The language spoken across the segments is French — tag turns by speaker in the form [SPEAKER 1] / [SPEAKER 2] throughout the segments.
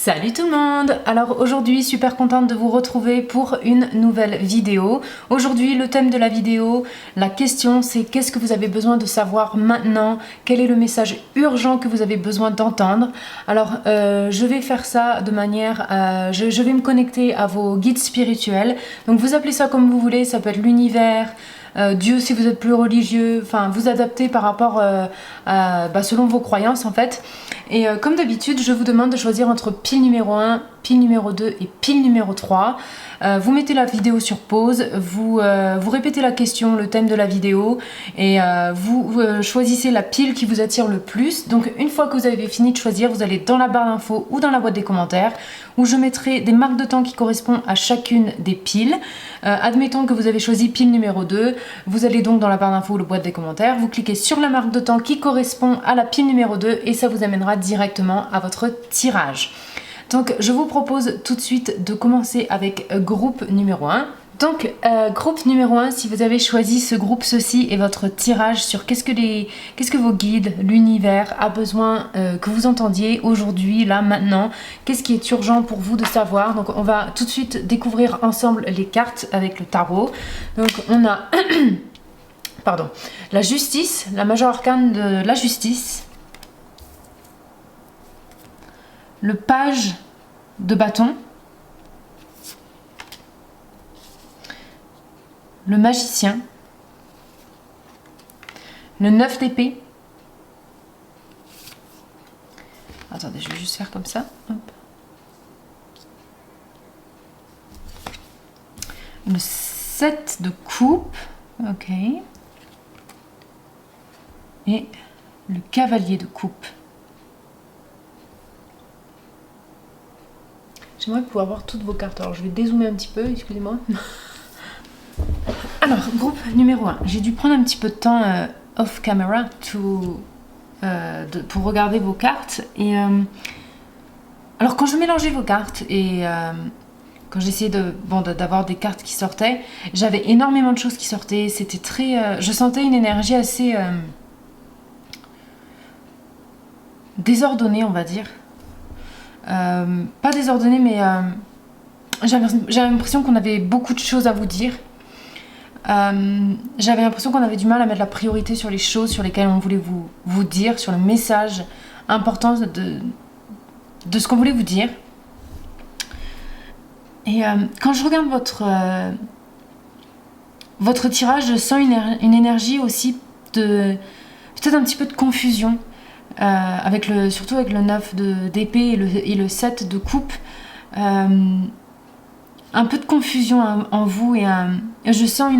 [SPEAKER 1] Salut tout le monde! Alors aujourd'hui, super contente de vous retrouver pour une nouvelle vidéo. Aujourd'hui, le thème de la vidéo, la question c'est qu'est-ce que vous avez besoin de savoir maintenant? Quel est le message urgent que vous avez besoin d'entendre? Alors, je vais faire ça de manière... je vais me connecter à vos guides spirituels. Donc vous appelez ça comme vous voulez, ça peut être l'univers, Dieu si vous êtes plus religieux, enfin vous adaptez par rapport selon vos croyances en fait. Et comme d'habitude, je vous demande de choisir entre pile numéro 1, pile numéro 2 et pile numéro 3. Vous mettez la vidéo sur pause, vous répétez la question, le thème de la vidéo et vous choisissez la pile qui vous attire le plus. Donc une fois que vous avez fini de choisir, vous allez dans la barre d'infos ou dans la boîte des commentaires où je mettrai des marques de temps qui correspondent à chacune des piles. Admettons que vous avez choisi pile numéro 2, vous allez donc dans la barre d'infos ou la boîte des commentaires, vous cliquez sur la marque de temps qui correspond à la pile numéro 2 et ça vous amènera directement à votre tirage. Donc je vous propose tout de suite de commencer avec groupe numéro 1. Donc groupe numéro 1, si vous avez choisi ce groupe, ceci est votre tirage sur qu'est-ce que vos guides, l'univers a besoin que vous entendiez aujourd'hui, là, maintenant. Qu'est-ce qui est urgent pour vous de savoir? Donc on va tout de suite découvrir ensemble les cartes avec le tarot. Donc on a pardon, la justice, la majeure arcane de la justice. Le page de bâton, le magicien, le 9 d'épée. Attendez, je vais juste faire comme ça. Hop. Le 7 de coupe, ok. Et le cavalier de coupe. J'aimerais pouvoir voir toutes vos cartes. Alors je vais dézoomer un petit peu, excusez-moi. Alors, groupe numéro 1. J'ai dû prendre un petit peu de temps off camera pour regarder vos cartes. Et alors quand je mélangeais vos cartes et quand j'essayais d'avoir des cartes qui sortaient, j'avais énormément de choses qui sortaient. C'était très... je sentais une énergie assez désordonnée, on va dire. Pas désordonné, mais j'avais l'impression qu'on avait beaucoup de choses à vous dire. J'avais l'impression qu'on avait du mal à mettre la priorité sur les choses sur lesquelles on voulait vous dire, sur le message important de ce qu'on voulait vous dire. Et quand je regarde votre tirage, je sens une énergie aussi de peut-être un petit peu de confusion. Surtout avec le 9 d'épée et le 7 de coupe, un peu de confusion en vous et je sens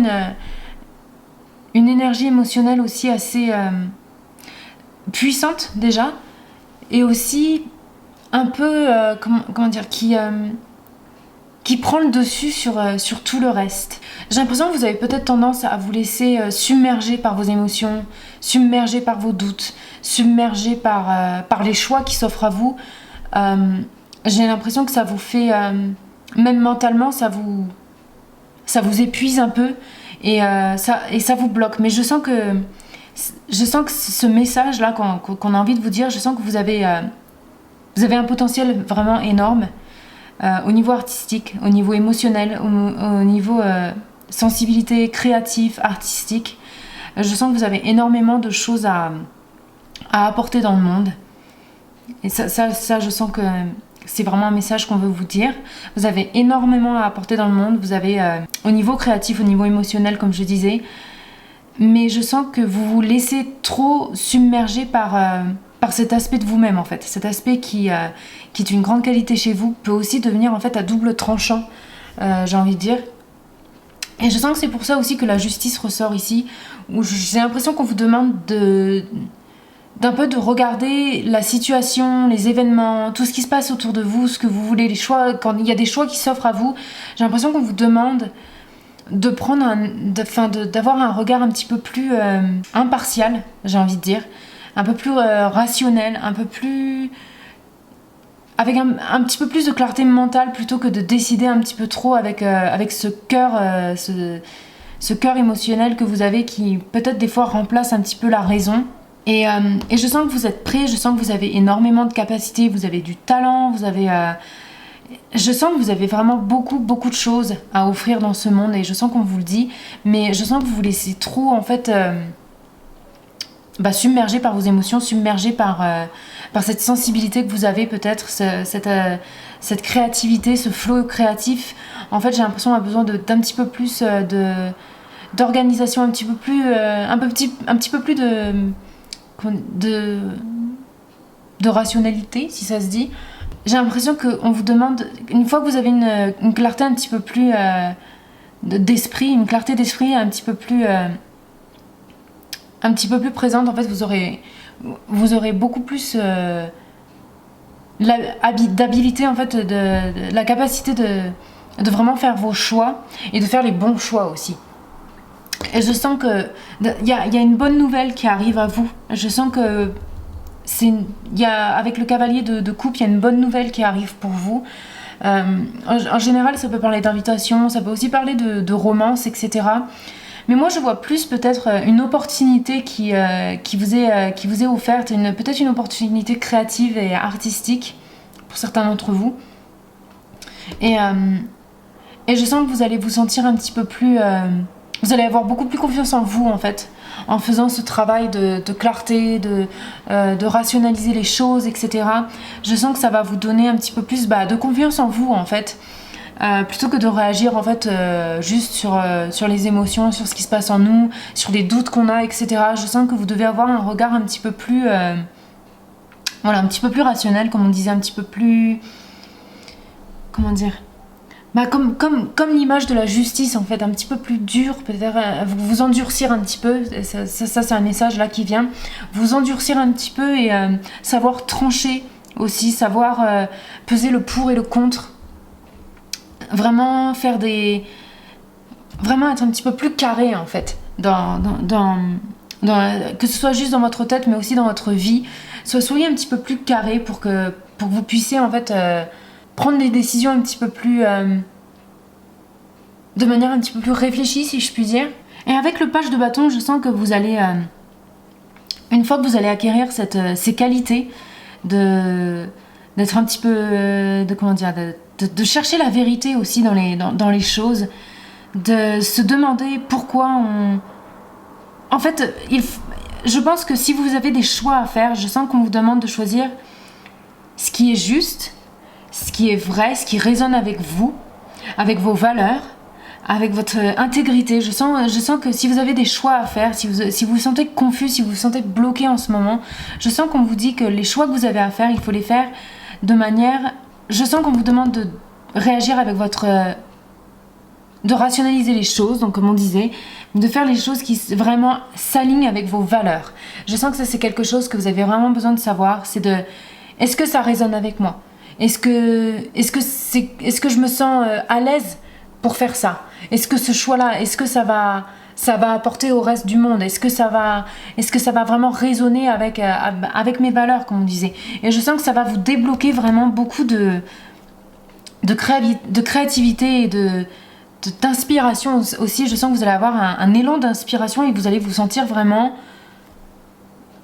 [SPEAKER 1] une énergie émotionnelle aussi assez puissante déjà et aussi un peu comment dire qui prend le dessus sur tout le reste. J'ai l'impression que vous avez peut-être tendance à vous laisser submerger par vos émotions, submerger par vos doutes, submerger par les choix qui s'offrent à vous. J'ai l'impression que ça vous fait, même mentalement, ça vous épuise un peu et ça vous bloque. Mais je sens que ce message-là qu'on a envie de vous dire, je sens que vous avez un potentiel vraiment énorme. Au niveau artistique, au niveau émotionnel, au niveau sensibilité créative, artistique. Je sens que vous avez énormément de choses à apporter dans le monde. Et ça, je sens que c'est vraiment un message qu'on veut vous dire. Vous avez énormément à apporter dans le monde. Vous avez au niveau créatif, au niveau émotionnel, comme je disais. Mais je sens que vous vous laissez trop submerger par cet aspect de vous-même en fait. Cet aspect qui est une grande qualité chez vous peut aussi devenir en fait à double tranchant, j'ai envie de dire. Et je sens que c'est pour ça aussi que la justice ressort ici, où j'ai l'impression qu'on vous demande d'un peu de regarder la situation, les événements, tout ce qui se passe autour de vous, ce que vous voulez, les choix, quand il y a des choix qui s'offrent à vous, j'ai l'impression qu'on vous demande de prendre d'avoir un regard un petit peu plus impartial, j'ai envie de dire, un peu plus rationnel, un peu plus avec un petit peu plus de clarté mentale plutôt que de décider un petit peu trop avec ce cœur émotionnel que vous avez qui peut-être des fois remplace un petit peu la raison. Et je sens que vous êtes prêt, je sens que vous avez énormément de capacités, vous avez du talent, je sens que vous avez vraiment beaucoup, beaucoup de choses à offrir dans ce monde et je sens qu'on vous le dit, mais je sens que vous vous laissez trop, en fait, submergé par vos émotions, submergé par cette sensibilité que vous avez peut-être, cette créativité, ce flow créatif. En fait, j'ai l'impression qu'on a besoin d'un petit peu plus d'organisation, un petit peu plus, un petit peu plus de rationalité, si ça se dit. J'ai l'impression qu'on vous demande, une fois que vous avez une clarté un petit peu plus d'esprit, une clarté d'esprit un petit peu plus présente, en fait, vous aurez beaucoup plus d'habilité, en fait, de la capacité de vraiment faire vos choix et de faire les bons choix aussi. Et je sens que il y a une bonne nouvelle qui arrive à vous. Je sens que avec le cavalier de coupe, il y a une bonne nouvelle qui arrive pour vous. En général, ça peut parler d'invitation, ça peut aussi parler de romance, etc. Mais moi, je vois plus peut-être une opportunité qui vous est offerte, peut-être une opportunité créative et artistique pour certains d'entre vous. Et je sens que vous allez vous sentir un petit peu plus... vous allez avoir beaucoup plus confiance en vous, en fait, en faisant ce travail de clarté, de rationaliser les choses, etc. Je sens que ça va vous donner un petit peu plus de confiance en vous, en fait, plutôt que de réagir, en fait, juste sur les émotions, sur ce qui se passe en nous, sur les doutes qu'on a, etc. Je sens que vous devez avoir un regard un petit peu plus... un petit peu plus rationnel, comme on disait, un petit peu plus... Comment dire ? Comme l'image de la justice, en fait, un petit peu plus dure, peut-être vous endurcir un petit peu, ça c'est un message là qui vient, vous endurcir un petit peu et savoir trancher aussi, savoir peser le pour et le contre, vraiment vraiment être un petit peu plus carré, en fait, que ce soit juste dans votre tête mais aussi dans votre vie, soyez un petit peu plus carré pour que vous puissiez, en fait, prendre des décisions un petit peu plus de manière un petit peu plus réfléchie, si je puis dire. Et avec le page de bâton, je sens que vous allez une fois que vous allez acquérir ces qualités d'être un petit peu de chercher la vérité aussi dans les choses, de se demander pourquoi en fait, je pense que si vous avez des choix à faire, je sens qu'on vous demande de choisir ce qui est juste, ce qui est vrai, ce qui résonne avec vous, avec vos valeurs, avec votre intégrité. Je sens que si vous avez des choix à faire, si vous vous sentez confus, si vous vous sentez bloqué en ce moment, je sens qu'on vous dit que les choix que vous avez à faire, il faut les faire de manière... Je sens qu'on vous demande de réagir avec de rationaliser les choses, donc comme on disait, de faire les choses qui vraiment s'alignent avec vos valeurs. Je sens que ça, c'est quelque chose que vous avez vraiment besoin de savoir, c'est est-ce que ça résonne avec moi ? Est-ce que je me sens à l'aise pour faire ça ? Est-ce que ce choix-là, est-ce que ça va apporter au reste du monde ? Est-ce que ça va vraiment résonner avec mes valeurs, comme on disait ? Et je sens que ça va vous débloquer vraiment beaucoup de créativité et d'inspiration aussi. Je sens que vous allez avoir un élan d'inspiration et que vous allez vous sentir vraiment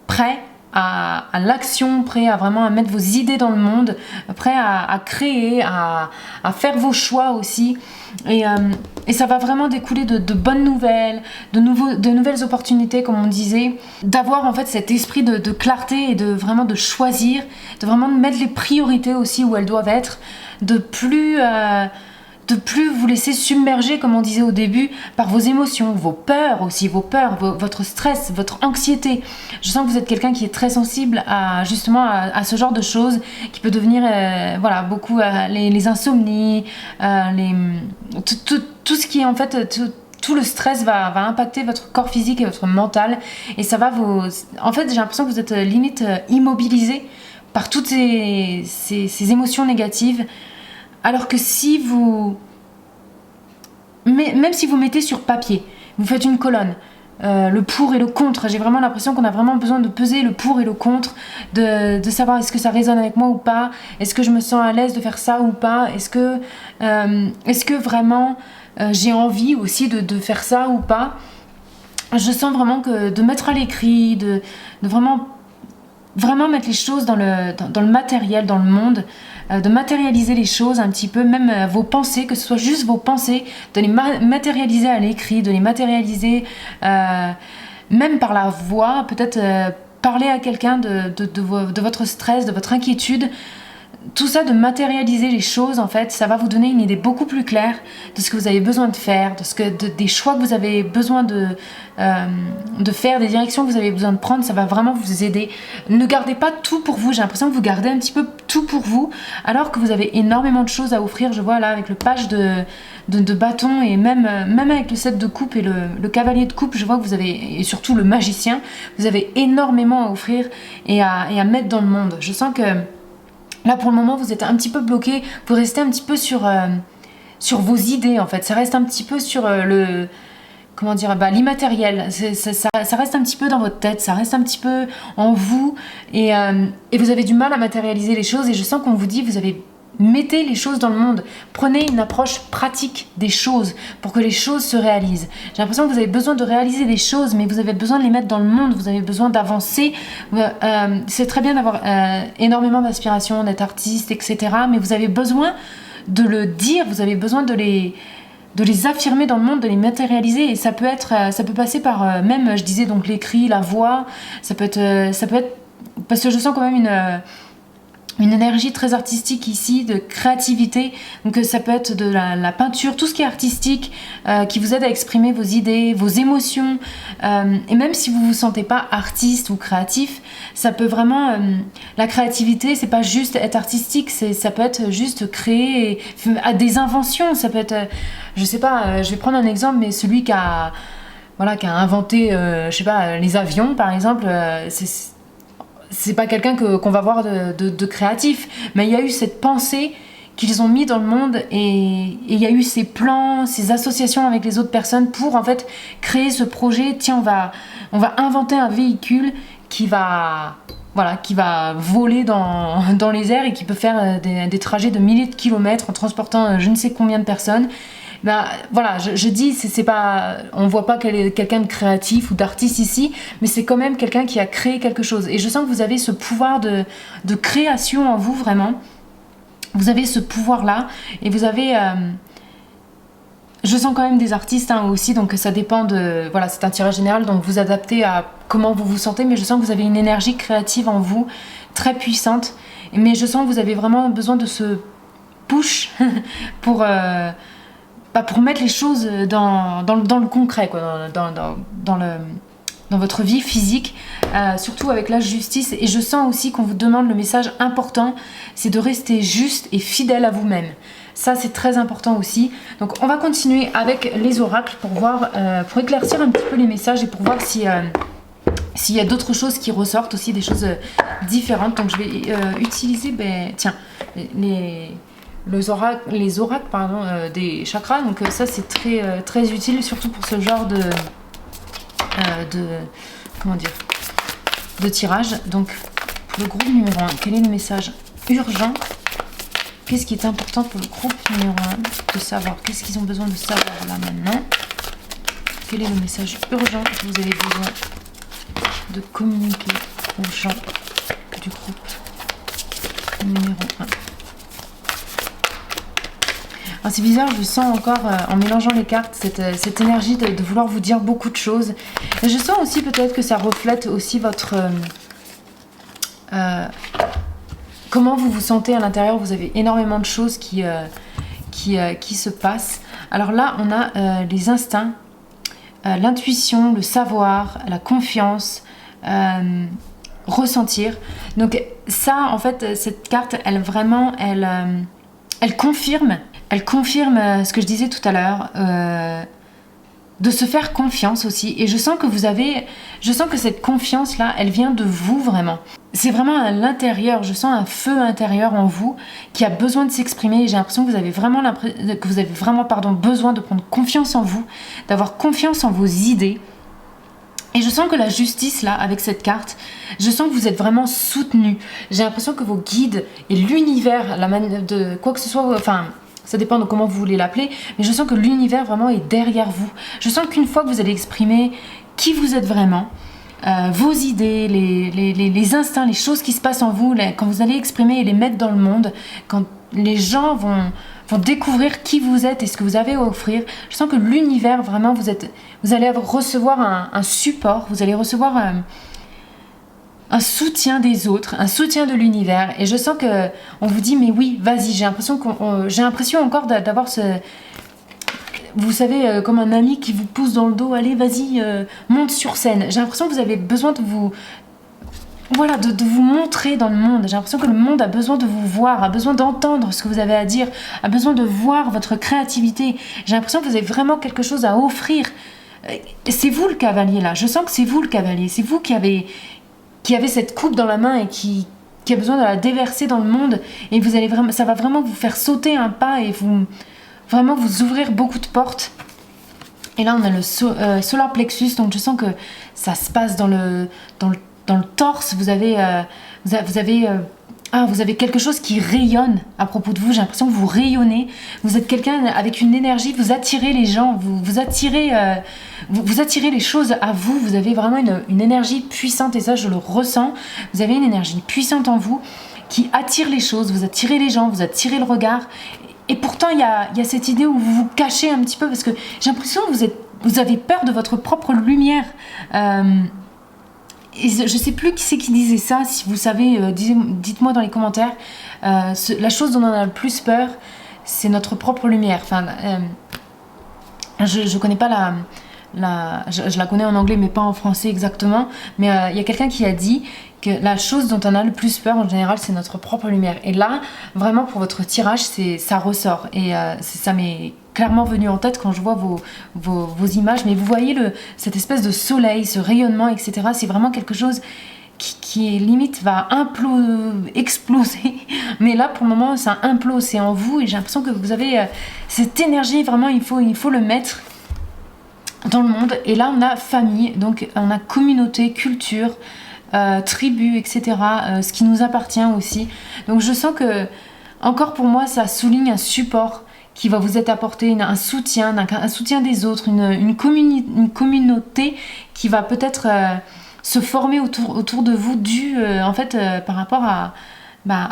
[SPEAKER 1] prêt à l'action, prêt à vraiment mettre vos idées dans le monde, prêt à créer, à faire vos choix aussi. Et ça va vraiment découler de bonnes nouvelles, de nouvelles opportunités, comme on disait, d'avoir en fait cet esprit de clarté et vraiment de choisir, de vraiment mettre les priorités aussi où elles doivent être, de plus vous laisser submerger, comme on disait au début, par vos émotions, vos peurs aussi, votre stress, votre anxiété. Je sens que vous êtes quelqu'un qui est très sensible à ce genre de choses, qui peut devenir beaucoup les insomnies, tout ce qui est en fait... Tout le stress va impacter votre corps physique et votre mental, et ça va en fait, j'ai l'impression que vous êtes limite immobilisé par toutes ces émotions négatives. Alors que même si vous mettez sur papier, vous faites une colonne, le pour et le contre, j'ai vraiment l'impression qu'on a vraiment besoin de peser le pour et le contre, de savoir est-ce que ça résonne avec moi ou pas, est-ce que je me sens à l'aise de faire ça ou pas, est-ce que vraiment j'ai envie aussi de faire ça ou pas. je sens vraiment que de mettre à l'écrit, de vraiment mettre les choses dans le matériel, dans le monde, de matérialiser les choses un petit peu, même vos pensées, que ce soit juste vos pensées, de les matérialiser à l'écrit, de les matérialiser même par la voix, peut-être parler à quelqu'un de votre stress, de votre inquiétude. Tout ça, de matérialiser les choses, en fait, ça va vous donner une idée beaucoup plus claire de ce que vous avez besoin de faire, des choix que vous avez besoin de faire, des directions que vous avez besoin de prendre. Ça va vraiment vous aider. Ne gardez pas tout pour vous. J'ai l'impression que vous gardez un petit peu tout pour vous, alors que vous avez énormément de choses à offrir. Je vois là avec le page de bâton et même avec le 7 de coupe et le cavalier de coupe, je vois que vous avez, et surtout le magicien, vous avez énormément à offrir et à mettre dans le monde. Je sens que là, pour le moment, vous êtes un petit peu bloqué. Vous restez un petit peu sur vos idées, en fait. Ça reste un petit peu sur l'immatériel. Ça reste un petit peu dans votre tête. Ça reste un petit peu en vous. Et vous avez du mal à matérialiser les choses. Et je sens qu'on vous dit, mettez les choses dans le monde. Prenez une approche pratique des choses pour que les choses se réalisent. J'ai l'impression que vous avez besoin de réaliser des choses, mais vous avez besoin de les mettre dans le monde. Vous avez besoin d'avancer. C'est très bien d'avoir énormément d'inspiration, d'être artiste, etc. Mais vous avez besoin de le dire. Vous avez besoin de les affirmer dans le monde, de les matérialiser. Et ça peut passer par même, je disais donc l'écrit, la voix. Ça peut être parce que je sens quand même une énergie très artistique ici, de créativité. Donc ça peut être de la peinture, tout ce qui est artistique, qui vous aide à exprimer vos idées, vos émotions. Et même si vous ne vous sentez pas artiste ou créatif, ça peut vraiment... la créativité, c'est pas juste être artistique, ça peut être juste créer des inventions. Ça peut être... je sais pas, je vais prendre un exemple, mais celui qui a inventé, je sais pas, les avions, par exemple, c'est pas quelqu'un qu'on va voir de créatif, mais il y a eu cette pensée qu'ils ont mis dans le monde et il y a eu ces plans, ces associations avec les autres personnes pour en fait créer ce projet. Tiens, on va inventer un véhicule qui va voler dans les airs et qui peut faire des trajets de milliers de kilomètres en transportant je ne sais combien de personnes. Je dis, c'est pas, on voit pas quelqu'un de créatif ou d'artiste ici, mais c'est quand même quelqu'un qui a créé quelque chose. Et je sens que vous avez ce pouvoir de création en vous, vraiment. Vous avez ce pouvoir-là, et vous avez... je sens quand même des artistes aussi, donc ça dépend de... Voilà, c'est un tirage général, donc vous adaptez à comment vous vous sentez, mais je sens que vous avez une énergie créative en vous, très puissante. Mais je sens que vous avez vraiment besoin de ce push pour mettre les choses dans le concret, quoi, dans votre vie physique, surtout avec la justice. Et je sens aussi qu'on vous demande le message important, c'est de rester juste et fidèle à vous-même. Ça, c'est très important aussi. Donc, on va continuer avec les oracles pour voir, pour éclaircir un petit peu les messages et pour voir s'il y a d'autres choses qui ressortent aussi, des choses différentes. Donc, je vais utiliser, les oracles des chakras. Donc ça c'est très, très utile, surtout pour ce genre de tirage. Donc pour le groupe numéro 1, quel est le message urgent? Qu'est-ce qui est important pour le groupe numéro 1 de savoir? Qu'est-ce qu'ils ont besoin de savoir là maintenant? Quel est le message urgent que vous avez besoin de communiquer aux gens du groupe numéro 1? Alors c'est bizarre, je sens encore, en mélangeant les cartes, cette énergie de vouloir vous dire beaucoup de choses. Et je sens aussi peut-être que ça reflète aussi votre... comment vous vous sentez à l'intérieur. Vous avez énormément de choses qui se passent. Alors là, on a les instincts, l'intuition, le savoir, la confiance, ressentir. Donc ça, en fait, cette carte, elle confirme ce que je disais tout à l'heure, de se faire confiance aussi. Et je sens que cette confiance-là, elle vient de vous vraiment. C'est vraiment à l'intérieur, je sens un feu intérieur en vous qui a besoin de s'exprimer. Et j'ai l'impression que vous avez vraiment besoin de prendre confiance en vous, d'avoir confiance en vos idées. Et je sens que la justice, là, avec cette carte, je sens que vous êtes vraiment soutenu. J'ai l'impression que vos guides et l'univers, la manière de quoi que ce soit, enfin... Ça dépend de comment vous voulez l'appeler, mais je sens que l'univers vraiment est derrière vous. Je sens qu'une fois que vous allez exprimer qui vous êtes vraiment, vos idées, les instincts, les choses qui se passent en vous, quand vous allez exprimer et les mettre dans le monde, quand les gens vont découvrir qui vous êtes et ce que vous avez à offrir. Je sens que l'univers, vraiment, vous allez recevoir un support, vous allez recevoir un soutien des autres, un soutien de l'univers. Et je sens que on vous dit, mais oui, vas-y, j'ai l'impression encore d'avoir ce... Vous savez, comme un ami qui vous pousse dans le dos, allez, vas-y, monte sur scène. J'ai l'impression que vous avez besoin de vous... Voilà, de vous montrer dans le monde. J'ai l'impression que le monde a besoin de vous voir, a besoin d'entendre ce que vous avez à dire, a besoin de voir votre créativité. J'ai l'impression que vous avez vraiment quelque chose à offrir. C'est vous le cavalier là, je sens que c'est vous le cavalier, c'est vous qui avez cette coupe dans la main et qui a besoin de la déverser dans le monde, et vous allez vraiment, ça va vraiment vous faire sauter un pas et vraiment vous ouvrir beaucoup de portes. Et là on a le solar plexus, donc je sens que ça se passe dans le torse. Vous avez quelque chose qui rayonne à propos de vous. J'ai l'impression que vous rayonnez. Vous êtes quelqu'un avec une énergie. Vous attirez les gens. Vous attirez les choses à vous. Vous avez vraiment une énergie puissante, et ça je le ressens. Vous avez une énergie puissante en vous qui attire les choses. Vous attirez les gens. Vous attirez le regard. Et pourtant il y a cette idée où vous vous cachez un petit peu, parce que j'ai l'impression que vous avez peur de votre propre lumière. Et je ne sais plus qui c'est qui disait ça. Si vous savez, dites-moi dans les commentaires. La chose dont on a le plus peur, c'est notre propre lumière. Enfin, je ne connais pas je la connais en anglais, mais pas en français exactement. Mais il y a quelqu'un qui a dit que la chose dont on a le plus peur en général, c'est notre propre lumière. Et là, vraiment pour votre tirage, ça ressort. Et ça m'est clairement venu en tête quand je vois vos images. Mais vous voyez cette espèce de soleil, ce rayonnement, etc. C'est vraiment quelque chose qui limite va exploser. Mais là, pour le moment, ça implose. C'est en vous, et j'ai l'impression que vous avez cette énergie. Vraiment, il faut le mettre dans le monde. Et là, on a famille, donc on a communauté, culture, tribu, etc. Ce qui nous appartient aussi. Donc je sens que, encore pour moi, ça souligne un support qui va vous être apporté, un soutien des autres, une communauté qui va peut-être se former autour de vous, par rapport à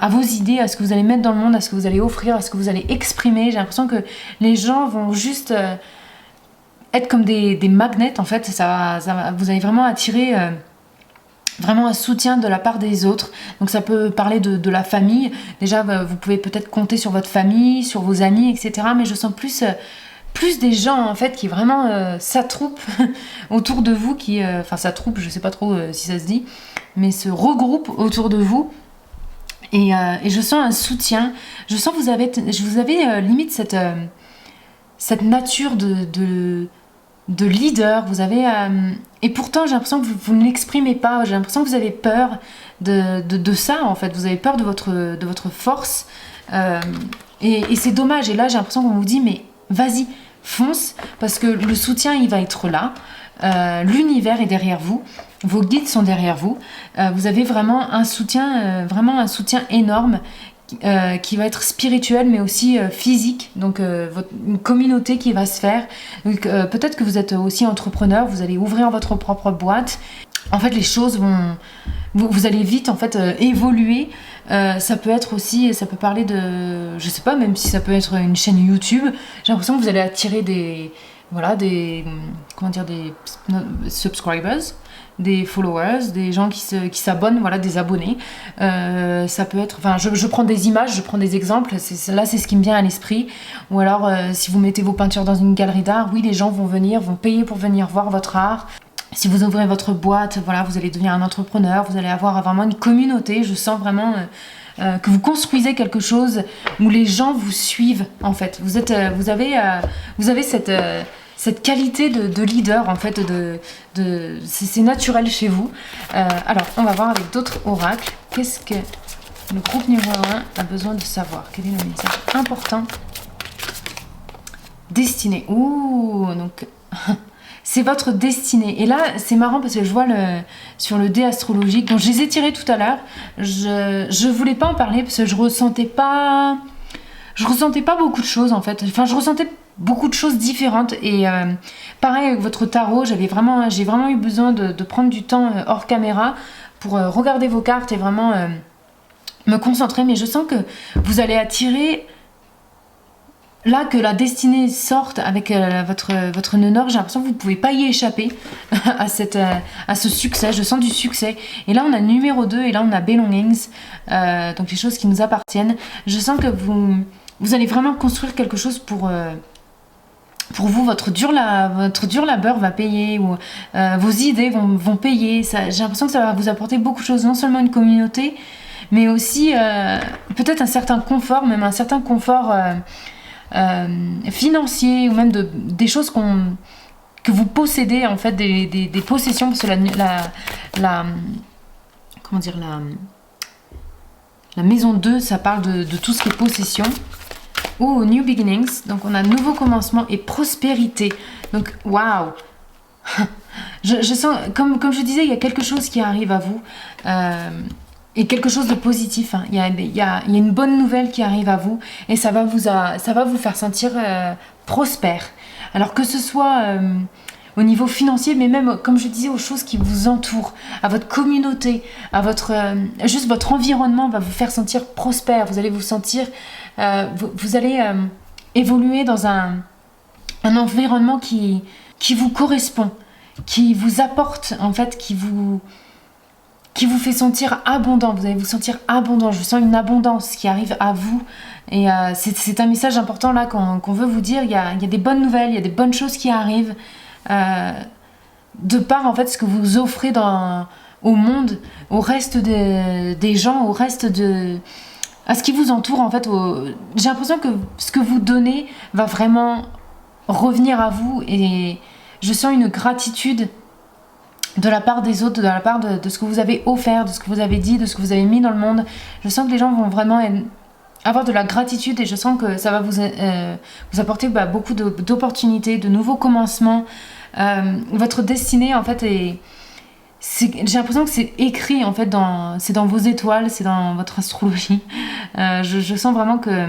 [SPEAKER 1] vos idées, à ce que vous allez mettre dans le monde, à ce que vous allez offrir, à ce que vous allez exprimer. J'ai l'impression que les gens vont juste être comme des magnets, en fait. Vous allez vraiment attirer vraiment un soutien de la part des autres. Donc ça peut parler de la famille. Déjà, vous pouvez peut-être compter sur votre famille, sur vos amis, etc. Mais je sens plus des gens, en fait, qui vraiment s'attroupent autour de vous, s'attroupent, je sais pas trop si ça se dit, mais se regroupent autour de vous. Et je sens un soutien. Je sens que vous avez limite cette nature de leader. Vous avez et pourtant j'ai l'impression que vous ne l'exprimez pas. J'ai l'impression que vous avez peur de ça, en fait. Vous avez peur de votre force, et c'est dommage. Et là j'ai l'impression qu'on vous dit, mais vas-y, fonce, parce que le soutien il va être là. L'univers est derrière vous, vos guides sont derrière vous. Vous avez vraiment un soutien énorme, qui va être spirituel, mais aussi physique. Donc une communauté qui va se faire. Donc peut-être que vous êtes aussi entrepreneur, vous allez ouvrir votre propre boîte. En fait, les choses vous allez vite, en fait, évoluer. Ça peut être aussi, ça peut parler de, je sais pas, même si ça peut être une chaîne YouTube. J'ai l'impression que vous allez attirer des subscribers, des followers, des gens qui s'abonnent, voilà, des abonnés. Ça peut être, enfin, je prends des images, je prends des exemples. C'est ce qui me vient à l'esprit. Ou alors, si vous mettez vos peintures dans une galerie d'art, oui, les gens vont payer pour venir voir votre art. Si vous ouvrez votre boîte, voilà, vous allez devenir un entrepreneur, vous allez avoir vraiment une communauté. Je sens vraiment que vous construisez quelque chose où les gens vous suivent, en fait. Vous avez cette qualité de leader, en fait, c'est naturel chez vous. Alors, on va voir avec d'autres oracles. Qu'est-ce que le groupe numéro 1 a besoin de savoir? Quel est le message important? Destinée. Ouh, donc... c'est votre destinée. Et là, c'est marrant parce que je vois sur le dé astrologique, donc je les ai tirés tout à l'heure. Je voulais pas en parler parce que je ressentais pas beaucoup de choses, en fait. Enfin, je ressentais beaucoup de choses différentes. Et pareil avec votre tarot, j'ai vraiment eu besoin de prendre du temps hors caméra pour regarder vos cartes et vraiment me concentrer. Mais je sens que vous allez attirer... Là, que la destinée sorte avec votre nœud nord, j'ai l'impression que vous ne pouvez pas y échapper à ce succès. Je sens du succès. Et là, on a numéro 2 et là, on a belongings, donc les choses qui nous appartiennent. Je sens que vous allez vraiment construire quelque chose pour vous. Votre dur labeur va payer, ou vos idées vont payer. J'ai l'impression que ça va vous apporter beaucoup de choses, non seulement une communauté, mais aussi peut-être un certain confort, même un certain confort... financiers, ou même des choses que vous possédez, en fait, des possessions, parce que comment dire, la maison 2, ça parle de tout ce qui est possession. Ou new beginnings, donc on a nouveau commencement et prospérité. Donc waouh. Je sens, comme je disais, il y a quelque chose qui arrive à vous, et quelque chose de positif, hein. Il y a une bonne nouvelle qui arrive à vous, et ça va vous faire sentir prospère. Alors que ce soit au niveau financier, mais même, comme je disais, aux choses qui vous entourent, à votre communauté, à juste votre environnement va vous faire sentir prospère. Vous allez vous sentir, vous allez évoluer dans un environnement qui vous correspond, qui vous apporte, en fait, qui vous fait sentir abondant. Vous allez vous sentir abondant. Je sens une abondance qui arrive à vous. Et c'est un message important là qu'on veut vous dire. Il y a des bonnes nouvelles, il y a des bonnes choses qui arrivent. De par, en fait, ce que vous offrez au monde, au reste des gens, au reste à ce qui vous entoure, en fait. J'ai l'impression que ce que vous donnez va vraiment revenir à vous. Et je sens une gratitude de la part des autres, de la part de ce que vous avez offert, de ce que vous avez dit, de ce que vous avez mis dans le monde. Je sens que les gens vont vraiment avoir de la gratitude, et je sens que ça va vous apporter beaucoup d'opportunités, de nouveaux commencements. Votre destinée, en fait, j'ai l'impression que c'est écrit, en fait, c'est dans vos étoiles, c'est dans votre astrologie. Je sens vraiment que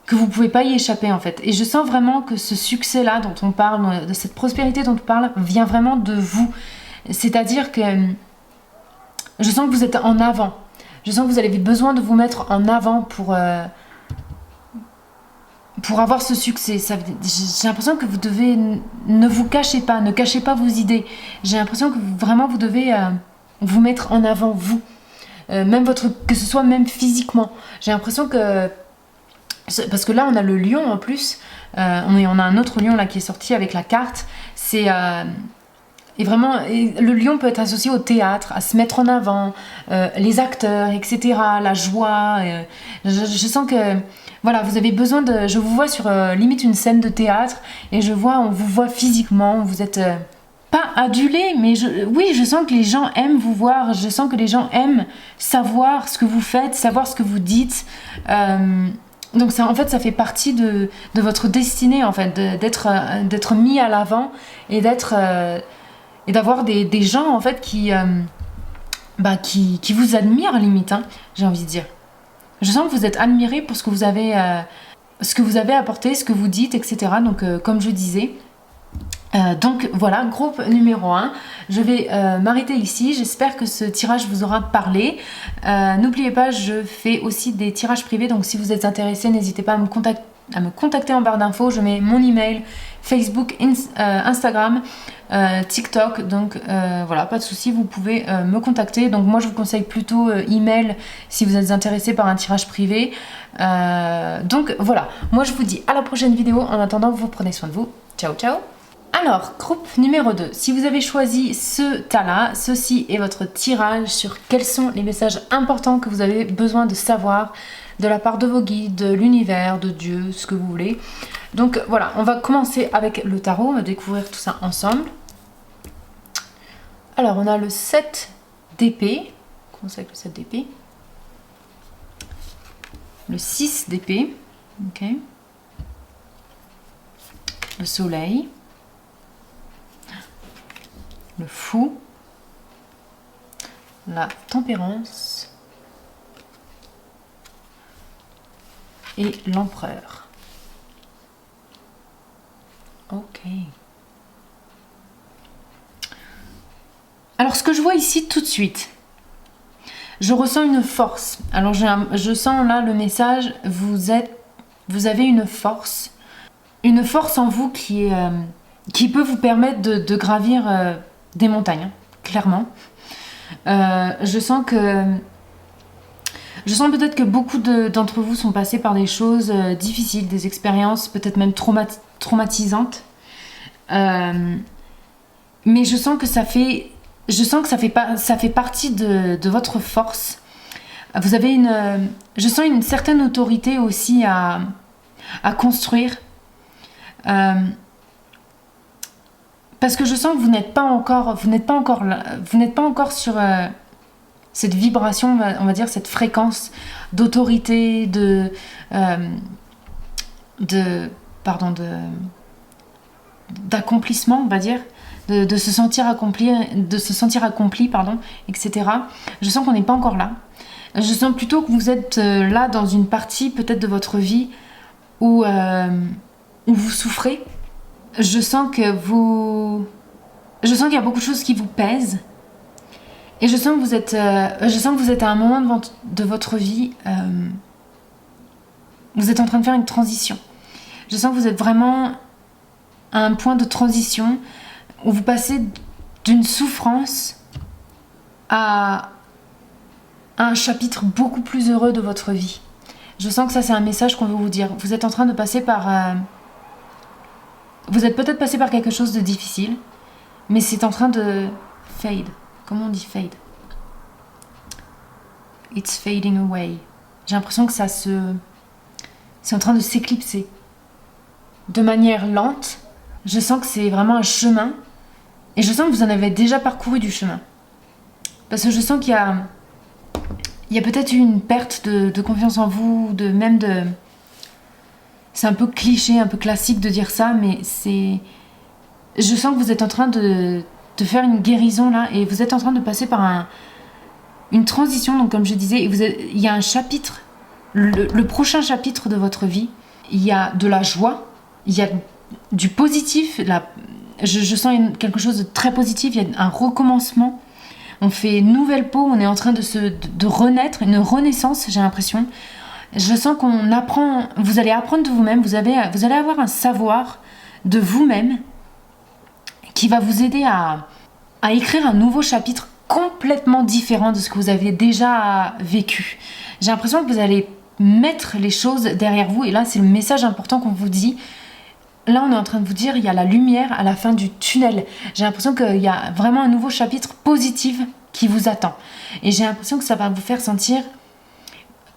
[SPEAKER 1] vous ne pouvez pas y échapper, en fait. Et je sens vraiment que ce succès-là dont on parle, de cette prospérité dont on parle, vient vraiment de vous. C'est-à-dire que je sens que vous êtes en avant. Je sens que vous avez besoin de vous mettre en avant pour avoir ce succès. J'ai l'impression que vous devez... Ne vous cachez pas, ne cachez pas vos idées. J'ai l'impression que vraiment vous devez vous mettre en avant, vous. Que ce soit même physiquement. J'ai l'impression que... Parce que là, on a le lion en plus. On a un autre lion là qui est sorti avec la carte. Et vraiment, le lion peut être associé au théâtre, à se mettre en avant, les acteurs, etc., la joie. Je sens que, voilà, vous avez besoin de... Je vous vois sur limite une scène de théâtre, et on vous voit physiquement, vous êtes pas adulé, mais oui, je sens que les gens aiment vous voir, je sens que les gens aiment savoir ce que vous faites, savoir ce que vous dites. Donc ça, en fait, ça fait partie de votre destinée, en fait, d'être mis à l'avant, et d'avoir des gens, en fait, qui vous admirent, limite, hein, j'ai envie de dire. Je sens que vous êtes admiré pour ce que vous avez apporté, ce que vous dites, etc. Donc, comme je disais. Donc voilà, groupe numéro 1. Je vais m'arrêter ici. J'espère que ce tirage vous aura parlé. N'oubliez pas, je fais aussi des tirages privés. Donc si vous êtes intéressé, n'hésitez pas à me contacter en barre d'infos. Je mets mon email, Facebook, Instagram, TikTok. Donc voilà, pas de souci, vous pouvez me contacter. Donc moi je vous conseille plutôt email si vous êtes intéressé par un tirage privé. Donc voilà, moi je vous dis à la prochaine vidéo. En attendant, vous prenez soin de vous. Ciao ciao. Alors, groupe numéro 2, si vous avez choisi ce tas-là, ceci est votre tirage sur quels sont les messages importants que vous avez besoin de savoir de la part de vos guides, de l'univers, de Dieu, ce que vous voulez. Donc voilà, on va commencer avec le tarot, on va découvrir tout ça ensemble. Alors, on a le 7 d'épée, on commence avec le 7 d'épée, le 6 d'épée, ok, le soleil, le fou, la tempérance et l'empereur. Ok. Alors ce que je vois ici tout de suite, je ressens une force. Alors je sens là le message, vous avez une force en vous qui peut vous permettre de gravir des montagnes, hein, clairement. Je sens peut-être que beaucoup d'entre vous sont passés par des choses difficiles, des expériences peut-être même traumatisantes. Mais je sens que ça fait partie de votre force. Vous avez je sens une certaine autorité aussi à construire. Parce que je sens que vous n'êtes pas encore sur cette vibration, on va dire, cette fréquence d'autorité, d'accomplissement, on va dire, de se sentir accompli, etc. Je sens qu'on n'est pas encore là. Je sens plutôt que vous êtes là dans une partie peut-être de votre vie où vous souffrez. Je sens qu'il y a beaucoup de choses qui vous pèsent. Et je sens que vous êtes à un moment de votre vie, vous êtes en train de faire une transition. Je sens que vous êtes vraiment à un point de transition où vous passez d'une souffrance à un chapitre beaucoup plus heureux de votre vie. Je sens que ça, c'est un message qu'on veut vous dire. Vous êtes en train de passer par... vous êtes peut-être passé par quelque chose de difficile, mais c'est en train de fade. Comment on dit fade? It's fading away. J'ai l'impression que c'est en train de s'éclipser. De manière lente, je sens que c'est vraiment un chemin. Et je sens que vous en avez déjà parcouru du chemin. Parce que je sens qu'il y a peut-être eu une perte de confiance en vous, c'est un peu cliché, un peu classique de dire ça, mais je sens que vous êtes en train de faire une guérison là, et vous êtes en train de passer par une transition, donc comme je disais, il y a un chapitre, le prochain chapitre de votre vie, il y a de la joie, il y a du positif, je sens quelque chose de très positif, il y a un recommencement, on fait une nouvelle peau, on est en train de renaître, une renaissance, j'ai l'impression. Je sens vous allez apprendre de vous-même, vous allez avoir un savoir de vous-même qui va vous aider à écrire un nouveau chapitre complètement différent de ce que vous avez déjà vécu. J'ai l'impression que vous allez mettre les choses derrière vous, et là c'est le message important qu'on vous dit. Là on est en train de vous dire, il y a la lumière à la fin du tunnel. J'ai l'impression qu'il y a vraiment un nouveau chapitre positif qui vous attend. Et j'ai l'impression que ça va vous faire sentir...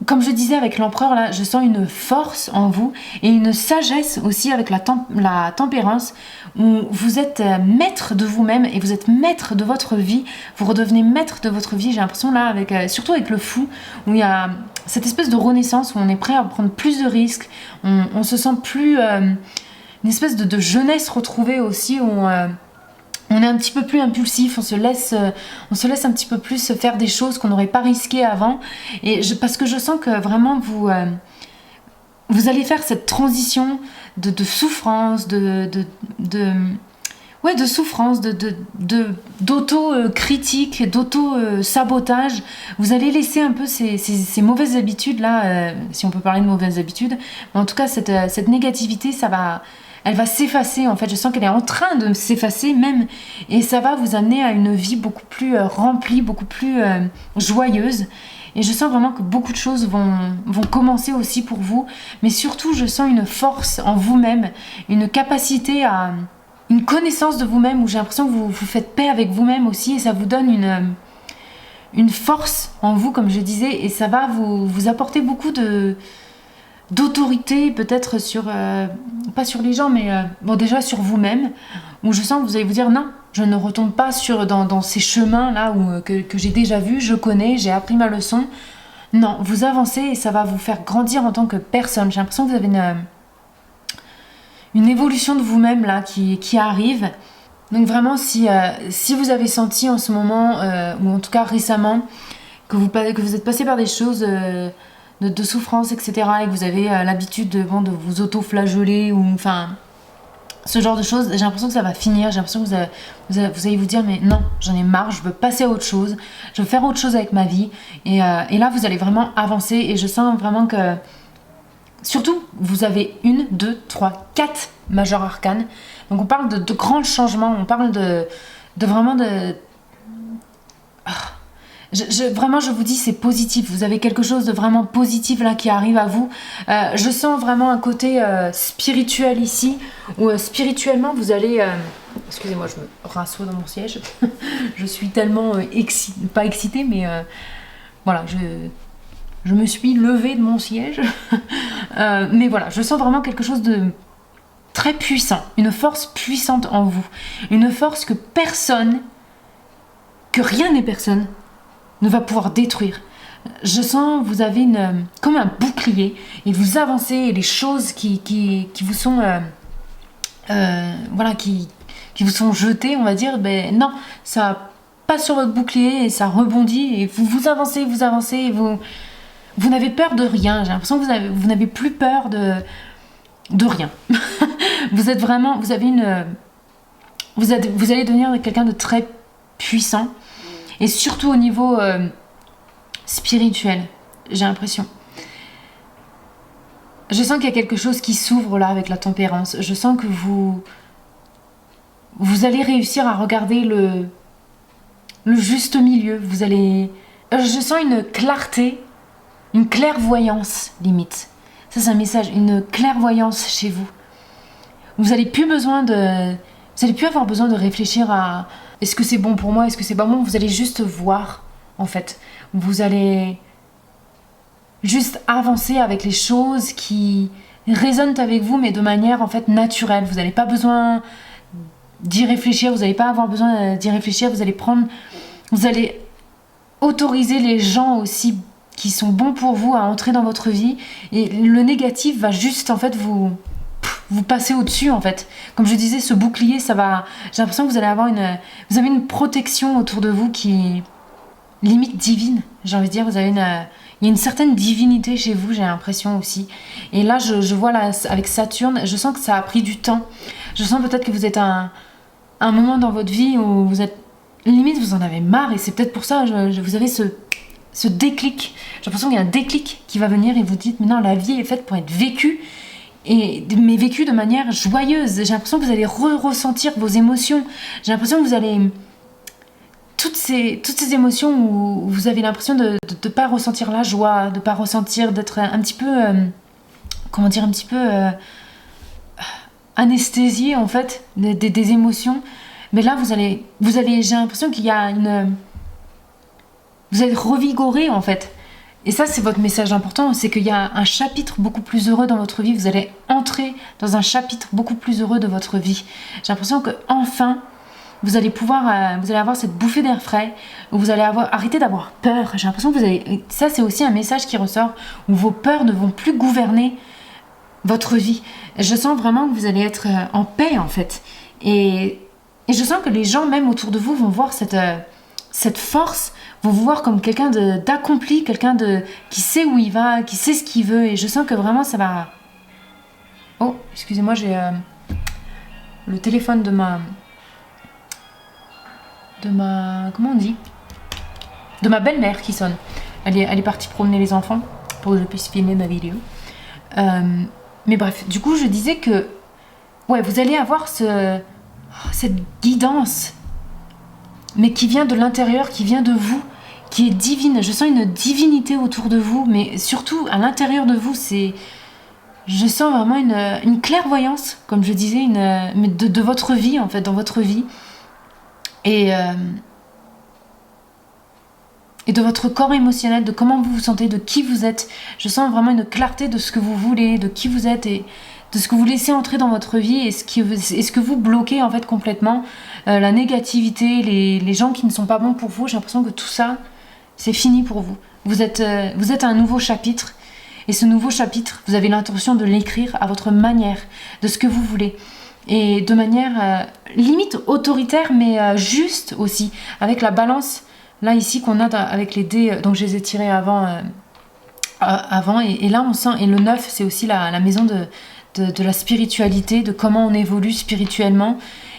[SPEAKER 1] Comme je disais avec l'empereur, là, je sens une force en vous et une sagesse aussi avec la tempérance, où vous êtes maître de vous-même et vous êtes maître de votre vie. Vous redevenez maître de votre vie, j'ai l'impression là, surtout avec le fou, où il y a cette espèce de renaissance, où on est prêt à prendre plus de risques, on se sent plus... une espèce de jeunesse retrouvée aussi, où... on est un petit peu plus impulsif, on se laisse un petit peu plus faire des choses qu'on n'aurait pas risquées avant. Parce que je sens que vraiment vous allez faire cette transition de souffrance, de souffrance, d'auto-critique, d'auto-sabotage. Vous allez laisser un peu ces mauvaises habitudes là, si on peut parler de mauvaises habitudes. Mais en tout cas, cette négativité, elle va s'effacer en fait, je sens qu'elle est en train de s'effacer même, et ça va vous amener à une vie beaucoup plus remplie, beaucoup plus joyeuse, et je sens vraiment que beaucoup de choses vont commencer aussi pour vous, mais surtout je sens une force en vous-même, une capacité une connaissance de vous-même, où j'ai l'impression que vous faites paix avec vous-même aussi, et ça vous donne une force en vous, comme je disais, et ça va vous apporter beaucoup d'autorité, peut-être pas sur les gens, mais déjà sur vous-même, où je sens que vous allez vous dire non, je ne retombe pas dans ces chemins là que j'ai déjà vus, je connais, j'ai appris ma leçon. Non, vous avancez et ça va vous faire grandir en tant que personne. J'ai l'impression que vous avez une évolution de vous-même là qui arrive. Donc vraiment, si vous avez senti en ce moment, ou en tout cas récemment, que vous êtes passé par des choses de souffrance, etc., et que vous avez l'habitude de vous auto-flageoler, ou enfin ce genre de choses, j'ai l'impression que ça va finir, j'ai l'impression que vous allez vous dire mais non, j'en ai marre, je veux passer à autre chose, je veux faire autre chose avec ma vie, et là vous allez vraiment avancer, et je sens vraiment que, surtout, vous avez 1, 2, 3, 4 majeurs arcanes, donc on parle de grands changements, on parle de vraiment de... Vraiment, je vous dis, c'est positif. Vous avez quelque chose de vraiment positif là qui arrive à vous. Je sens vraiment un côté spirituel ici, où spirituellement vous allez... Excusez-moi, je me rassois dans mon siège. Je suis tellement pas excitée, mais voilà, je me suis levée de mon siège. Mais voilà, je sens vraiment quelque chose de très puissant, une force puissante en vous, une force que rien n'est personne ne va pouvoir détruire. Je sens, vous avez comme un bouclier, et vous avancez, et les choses qui vous sont voilà, qui vous sont jetées, on va dire, ben non, ça passe sur votre bouclier et ça rebondit, et vous avancez, et vous n'avez peur de rien. J'ai l'impression que vous n'avez plus peur de rien. Vous êtes vraiment, vous allez devenir quelqu'un de très puissant, et surtout au niveau spirituel, j'ai l'impression. Je sens qu'il y a quelque chose qui s'ouvre là avec la tempérance. Je sens que vous allez réussir à regarder le juste milieu. Je sens une clarté, une clairvoyance limite. Ça, c'est un message, une clairvoyance chez vous. Vous n'allez plus avoir besoin de réfléchir à est-ce que c'est bon pour moi, est-ce que c'est pas bon. Vous allez juste voir, en fait. Vous allez juste avancer avec les choses qui résonnent avec vous, mais de manière en fait naturelle. Vous n'avez pas besoin d'y réfléchir, vous n'allez pas avoir besoin d'y réfléchir. Vous allez autoriser les gens aussi qui sont bons pour vous à entrer dans votre vie, et le négatif va juste en fait vous passez au-dessus en fait. Comme je disais, ce bouclier, j'ai l'impression que vous avez une protection autour de vous qui limite divine, j'ai envie de dire. Il y a une certaine divinité chez vous, j'ai l'impression aussi. Et là, je vois là, avec Saturne, je sens que ça a pris du temps. Je sens peut-être que vous êtes à un moment dans votre vie où vous êtes limite, vous en avez marre, et c'est peut-être pour ça vous avez ce déclic. J'ai l'impression qu'il y a un déclic qui va venir, et vous dites mais non, la vie est faite pour être vécue, mais vécue de manière joyeuse. J'ai l'impression que vous allez ressentir vos émotions. J'ai l'impression que vous allez toutes ces émotions où vous avez l'impression de ne pas ressentir la joie, de ne pas ressentir, d'être un petit peu anesthésié en fait des émotions. Mais là j'ai l'impression qu'il y a vous êtes revigoré en fait. Et ça, c'est votre message important, c'est qu'il y a un chapitre beaucoup plus heureux dans votre vie. Vous allez entrer dans un chapitre beaucoup plus heureux de votre vie. J'ai l'impression que enfin vous allez avoir cette bouffée d'air frais, où vous allez arrêter d'avoir peur. J'ai l'impression que ça, c'est aussi un message qui ressort, où vos peurs ne vont plus gouverner votre vie. Je sens vraiment que vous allez être en paix en fait. Et je sens que les gens même autour de vous vont voir cette force, vont vous voir comme quelqu'un d'accompli, quelqu'un qui sait où il va, qui sait ce qu'il veut. Et je sens que vraiment ça va... Oh, excusez-moi, j'ai le téléphone de ma... Comment on dit, de ma belle-mère qui sonne. Elle est partie promener les enfants pour que je puisse filmer ma vidéo. Mais bref, du coup je disais que ouais, vous allez avoir cette guidance, mais qui vient de l'intérieur, qui vient de vous, qui est divine. Je sens une divinité autour de vous, mais surtout à l'intérieur de vous, je sens vraiment une clairvoyance, comme je disais, mais de votre vie en fait, dans votre vie. Et de votre corps émotionnel, de comment vous vous sentez, de qui vous êtes. Je sens vraiment une clarté de ce que vous voulez, de qui vous êtes, et de ce que vous laissez entrer dans votre vie, et ce que vous bloquez en fait complètement. La négativité, les gens qui ne sont pas bons pour vous. J'ai l'impression que tout ça, c'est fini pour vous. Vous êtes à un nouveau chapitre, et ce nouveau chapitre, vous avez l'intention de l'écrire à votre manière, de ce que vous voulez. Et de manière limite autoritaire, mais juste aussi, avec la balance là ici qu'on a avec les dés, donc je les ai tirés avant, et là on sent, et le 9 c'est aussi la maison de la spiritualité, de comment on évolue spirituellement.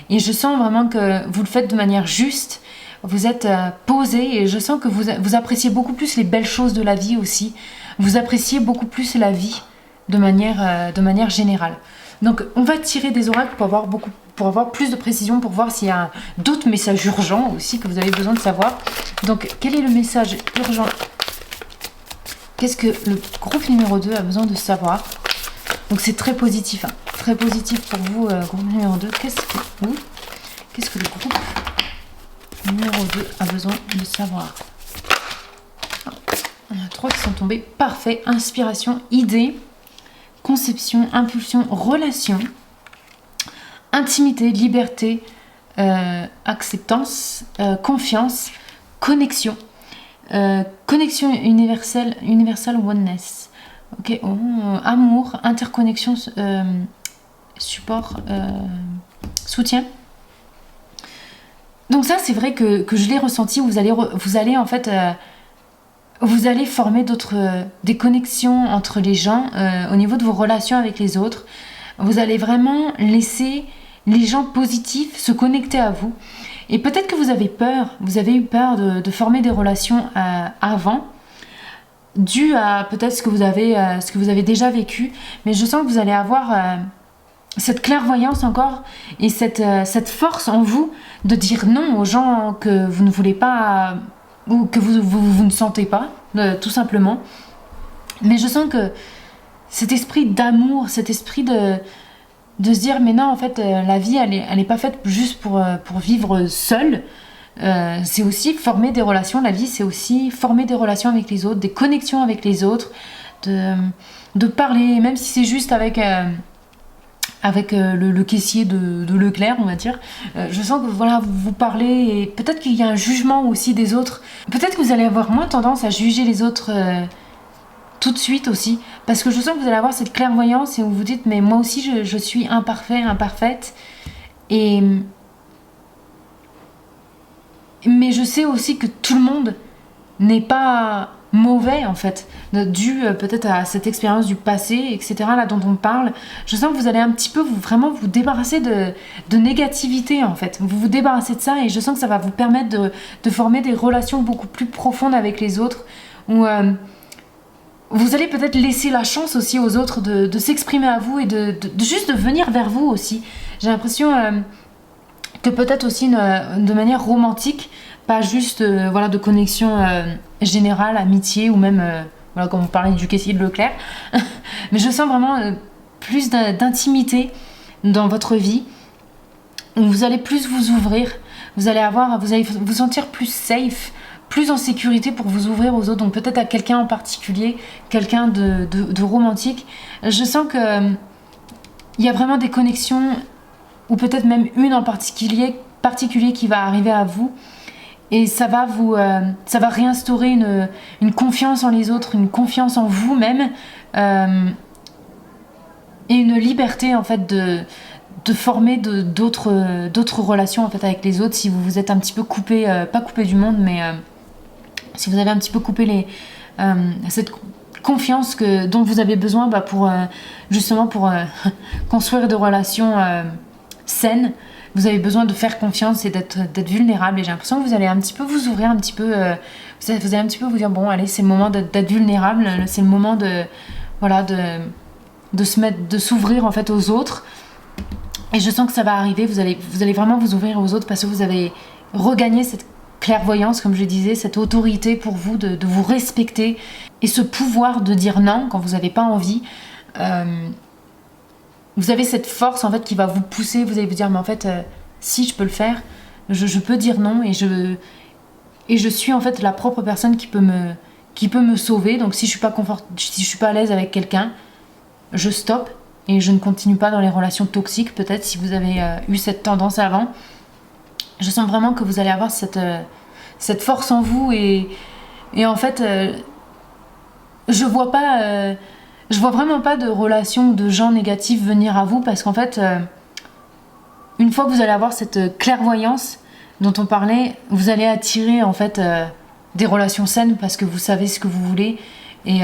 [SPEAKER 1] Et je sens vraiment que vous le faites de manière juste, vous êtes posé et je sens que vous appréciez beaucoup plus les belles choses de la vie aussi. Vous appréciez beaucoup plus la vie de manière générale. Donc on va tirer des oracles pour avoir plus de précision, pour voir s'il y a d'autres messages urgents aussi que vous avez besoin de savoir. Donc quel est le message urgent? Qu'est-ce que le groupe numéro 2 a besoin de savoir? Donc c'est très positif, hein. Très positif pour vous, groupe numéro 2. Qu'est-ce que le groupe numéro 2 a besoin de savoir? On a 3 qui sont tombés. Parfait. Inspiration, idée, conception, impulsion, relation, intimité, liberté, acceptance, confiance, connexion. Connexion universelle, oneness. Ok, oh, amour, interconnexion, support, soutien. Donc ça, c'est vrai que je l'ai ressenti. Vous allez en fait, vous allez former des connexions entre les gens au niveau de vos relations avec les autres. Vous allez vraiment laisser les gens positifs se connecter à vous. Et peut-être que vous avez eu peur de former des relations avant, dû à peut-être ce que vous avez déjà vécu, mais je sens que vous allez avoir cette clairvoyance encore et cette force en vous de dire non aux gens que vous ne voulez pas ou que vous ne sentez pas, tout simplement. Mais je sens que cet esprit d'amour, cet esprit de se dire mais non, en fait la vie elle est pas faite juste pour vivre seule. C'est aussi former des relations. La vie c'est aussi former des relations avec les autres, des connexions avec les autres, de parler, même si c'est juste avec le caissier de Leclerc, on va dire. Je sens que voilà, vous parlez et peut-être qu'il y a un jugement aussi des autres. Peut-être que vous allez avoir moins tendance à juger les autres tout de suite aussi, parce que je sens que vous allez avoir cette clairvoyance et où vous dites mais moi aussi je suis imparfaite mais je sais aussi que tout le monde n'est pas mauvais en fait, dû peut-être à cette expérience du passé, etc. là dont on parle. Je sens que vous allez un petit peu vraiment vous débarrasser de négativité en fait. Vous vous débarrassez de ça et je sens que ça va vous permettre de former des relations beaucoup plus profondes avec les autres, où vous allez peut-être laisser la chance aussi aux autres de s'exprimer à vous et de juste de venir vers vous aussi. J'ai l'impression que peut-être aussi de manière romantique, pas juste voilà, de connexion générale, amitié ou même, voilà, comme on parlait du caissier de Leclerc. Mais je sens vraiment plus d'intimité dans votre vie, où vous allez plus vous ouvrir, vous allez vous sentir plus safe, plus en sécurité pour vous ouvrir aux autres, donc peut-être à quelqu'un en particulier, quelqu'un de romantique. Je sens que il y a vraiment des connexions, ou peut-être même une en particulier qui va arriver à vous, et ça va réinstaurer une confiance en les autres, une confiance en vous-même, et une liberté en fait de former d'autres relations en fait avec les autres, si vous vous êtes un petit peu coupé, pas coupé du monde, mais si vous avez un petit peu coupé cette confiance dont vous avez besoin pour construire des relations saines. Vous avez besoin de faire confiance et d'être vulnérable, et j'ai l'impression que vous allez un petit peu vous ouvrir un petit peu, vous allez un petit peu vous dire bon allez, c'est le moment d'être vulnérable, c'est le moment de s'ouvrir en fait aux autres. Et je sens que ça va arriver, vous allez vraiment vous ouvrir aux autres parce que vous avez regagné cette clairvoyance, comme je disais, cette autorité pour vous de vous respecter, et ce pouvoir de dire non quand vous n'avez pas envie. Vous avez cette force en fait qui va vous pousser, vous allez vous dire mais en fait si je peux le faire, je peux dire non, et je suis en fait la propre personne qui peut me sauver. Donc si je suis pas à l'aise avec quelqu'un, je stoppe et je ne continue pas dans les relations toxiques. Peut-être si vous avez eu cette tendance avant, je sens vraiment que vous allez avoir cette force en vous, et en fait je vois vraiment pas de relations de gens négatifs venir à vous, parce qu'en fait une fois que vous allez avoir cette clairvoyance dont on parlait, vous allez attirer en fait des relations saines parce que vous savez ce que vous voulez, et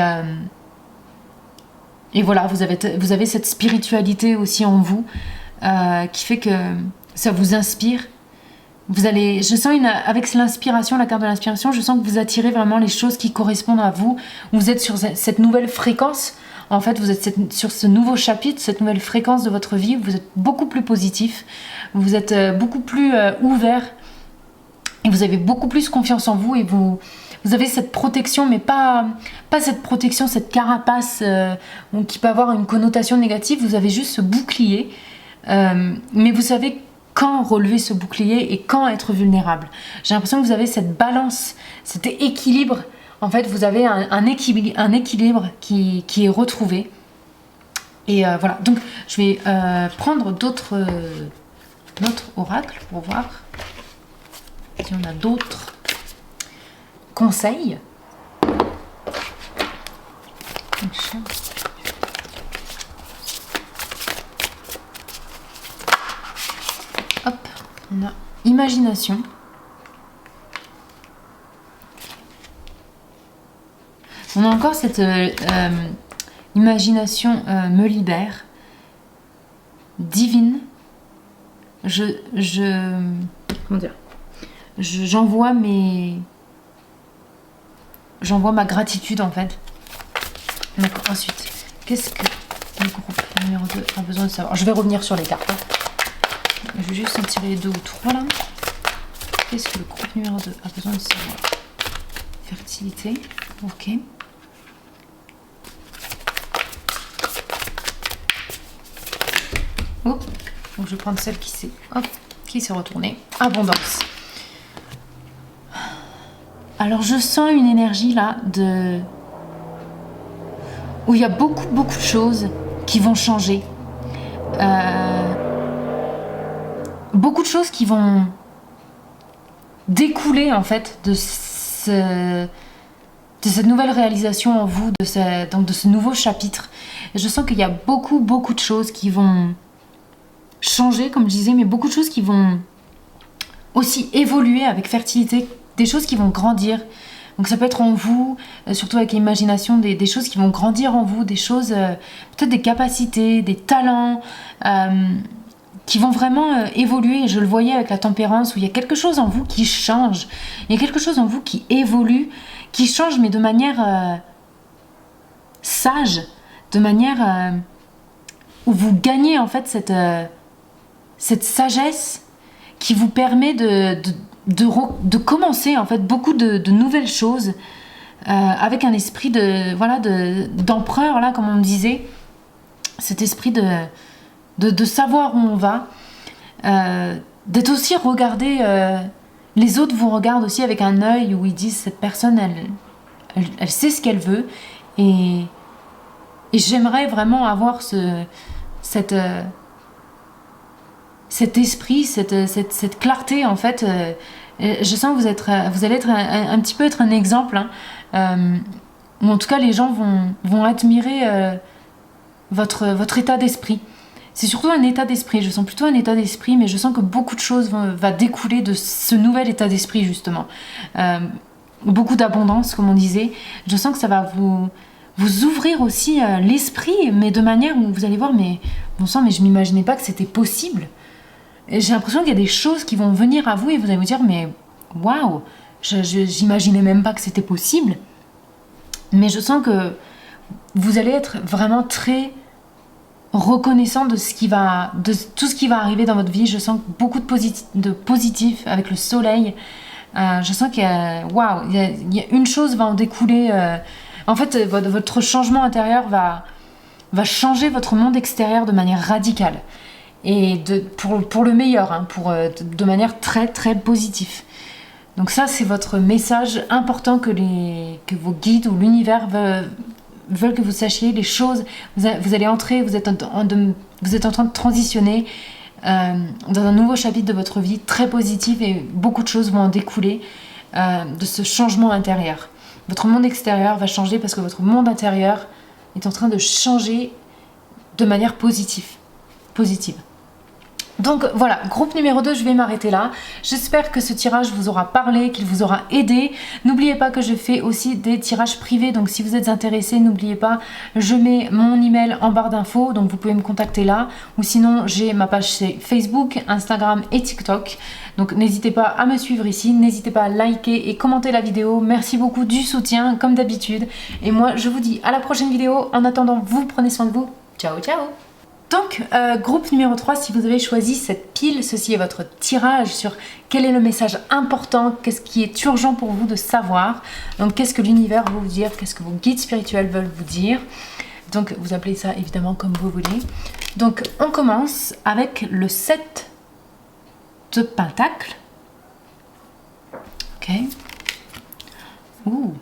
[SPEAKER 1] Et voilà, vous avez cette spiritualité aussi en vous qui fait que ça vous inspire. Je sens avec l'inspiration, la carte de l'inspiration, je sens que vous attirez vraiment les choses qui correspondent à vous. Vous êtes sur cette nouvelle fréquence. En fait, vous êtes sur ce nouveau chapitre, cette nouvelle fréquence de votre vie. Vous êtes beaucoup plus positif. Vous êtes beaucoup plus ouvert. Et vous avez beaucoup plus confiance en vous. Et vous avez cette protection, mais pas cette protection, cette carapace qui peut avoir une connotation négative. Vous avez juste ce bouclier. Mais vous savez quand relever ce bouclier et quand être vulnérable. J'ai l'impression que vous avez cette balance, cet équilibre. En fait, vous avez un équilibre qui est retrouvé. Et voilà, donc je vais prendre d'autres oracles pour voir si on a d'autres conseils. Hop, on a imagination. On a encore cette imagination me libère, divine. Comment dire, j'envoie ma gratitude en fait. D'accord. Ensuite, qu'est-ce que le groupe numéro 2 a besoin de savoir? Je vais revenir sur les cartes. Je vais juste en tirer 2 ou 3 là. Qu'est-ce que le groupe numéro 2 a besoin de savoir? Fertilité, ok. Oh. Donc je vais prendre celle qui s'est retournée. Abondance. Alors je sens une énergie là où il y a beaucoup de choses qui vont changer. Beaucoup de choses qui vont découler en fait de cette nouvelle réalisation en vous, de ce nouveau chapitre. Et je sens qu'il y a beaucoup de choses qui vont changer, comme je disais, mais beaucoup de choses qui vont aussi évoluer avec fertilité, des choses qui vont grandir. Donc ça peut être en vous, surtout avec l'imagination, des choses qui vont grandir en vous, des choses, peut-être des capacités, des talents, qui vont vraiment évoluer. Et je le voyais avec la tempérance, où il y a quelque chose en vous qui change. Il y a quelque chose en vous qui évolue, qui change, mais de manière sage, de manière où vous gagnez en fait cette sagesse qui vous permet de commencer en fait beaucoup de nouvelles choses avec un esprit d'empereur là, comme on disait, cet esprit de savoir où on va, d'être aussi regardé, les autres vous regardent aussi avec un œil où ils disent cette personne elle sait ce qu'elle veut, et j'aimerais vraiment avoir cet esprit, cette clarté en fait. Je sens que vous allez être un petit peu être un exemple, ou en tout cas les gens vont admirer votre état d'esprit. C'est surtout un état d'esprit, je sens plutôt un état d'esprit, mais je sens que beaucoup de choses va découler de ce nouvel état d'esprit justement. Beaucoup d'abondance, comme on disait. Je sens que ça va vous ouvrir aussi l'esprit, mais de manière où vous allez voir, mais bon sang, mais je m'imaginais pas que c'était possible. Et j'ai l'impression qu'il y a des choses qui vont venir à vous et vous allez vous dire, mais waouh, j'imaginais même pas que c'était possible. Mais je sens que vous allez être vraiment très reconnaissant de tout ce qui va arriver dans votre vie. Je sens beaucoup de positif avec le soleil. Je sens qu'il y a, waouh, il y a une chose va en découler. En fait, votre changement intérieur va changer votre monde extérieur de manière radicale. Et pour le meilleur, de manière très très positive. Donc ça, c'est votre message important que vos guides ou l'univers veulent que vous sachiez. Les choses, vous allez entrer, vous êtes en train de transitionner dans un nouveau chapitre de votre vie très positif, et beaucoup de choses vont en découler de ce changement intérieur. Votre monde extérieur va changer parce que votre monde intérieur est en train de changer de manière positive. Donc voilà, groupe numéro 2, je vais m'arrêter là. J'espère que ce tirage vous aura parlé, qu'il vous aura aidé. N'oubliez pas que je fais aussi des tirages privés, donc si vous êtes intéressé, n'oubliez pas, je mets mon email en barre d'infos, donc vous pouvez me contacter là. Ou sinon, j'ai ma page Facebook, Instagram et TikTok. Donc n'hésitez pas à me suivre ici, n'hésitez pas à liker et commenter la vidéo. Merci beaucoup du soutien, comme d'habitude. Et moi, je vous dis à la prochaine vidéo. En attendant, vous prenez soin de vous. Ciao, ciao! Donc, groupe numéro 3, si vous avez choisi cette pile, ceci est votre tirage sur quel est le message important, qu'est-ce qui est urgent pour vous de savoir. Donc, qu'est-ce que l'univers veut vous dire, qu'est-ce que vos guides spirituels veulent vous dire. Donc, vous appelez ça évidemment comme vous voulez. Donc, on commence avec le 7 de Pentacles. Ok. Ouh.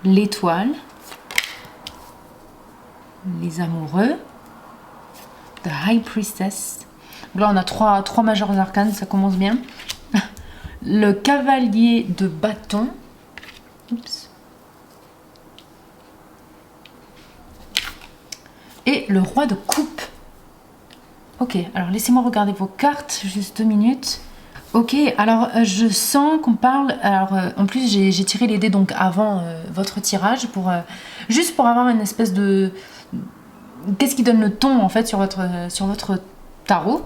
[SPEAKER 1] L'étoile. Les amoureux, The High Priestess. Là, on a trois majeurs arcanes, ça commence bien. Le cavalier de bâton. Oups. Et le roi de coupe. Ok, alors laissez-moi regarder vos cartes, juste 2 minutes. Ok, alors je sens qu'on parle. Alors en plus, j'ai tiré les dés donc avant votre tirage juste pour avoir une espèce de. Qu'est-ce qui donne le ton en fait sur votre tarot.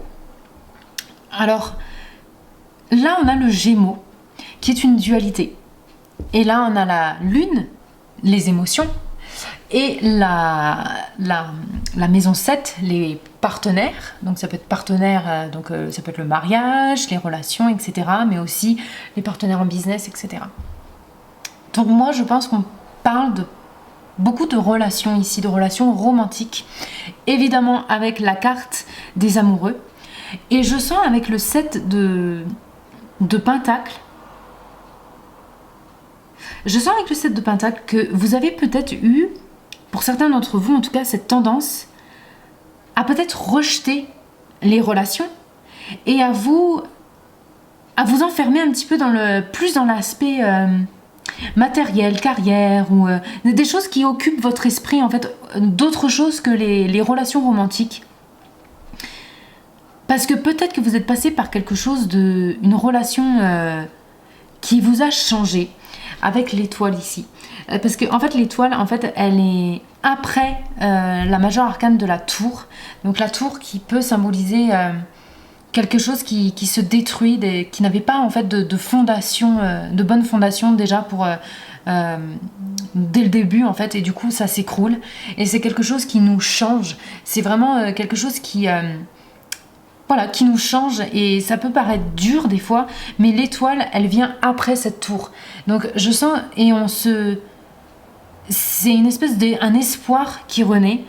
[SPEAKER 1] Alors là on a le Gémeaux qui est une dualité et là on a la Lune, les émotions, et la maison 7, les partenaires. Donc ça peut être partenaire, ça peut être le mariage, les relations, etc., mais aussi les partenaires en business, etc. Donc moi je pense qu'on parle de beaucoup de relations ici, de relations romantiques, évidemment avec la carte des amoureux. Et je sens avec le 7 de Pentacles, je sens avec le 7 de Pentacles que vous avez peut-être eu, pour certains d'entre vous en tout cas, cette tendance à peut-être rejeter les relations et à vous enfermer un petit peu plus dans l'aspect matériel, carrière, ou des choses qui occupent votre esprit, en fait, d'autres choses que les relations romantiques. Parce que peut-être que vous êtes passé par quelque chose une relation qui vous a changé, avec l'étoile ici. Parce que en fait l'étoile, en fait, elle est après la majeure arcane de la tour. Donc la tour qui peut symboliser quelque chose qui se détruit, qui n'avait pas en fait de fondation, de bonne fondation déjà dès le début en fait, et du coup ça s'écroule. Et c'est quelque chose qui nous change. C'est vraiment quelque chose qui nous change, et ça peut paraître dur des fois, mais l'étoile, elle vient après cette tour. Donc je sens, c'est une espèce un espoir qui renaît.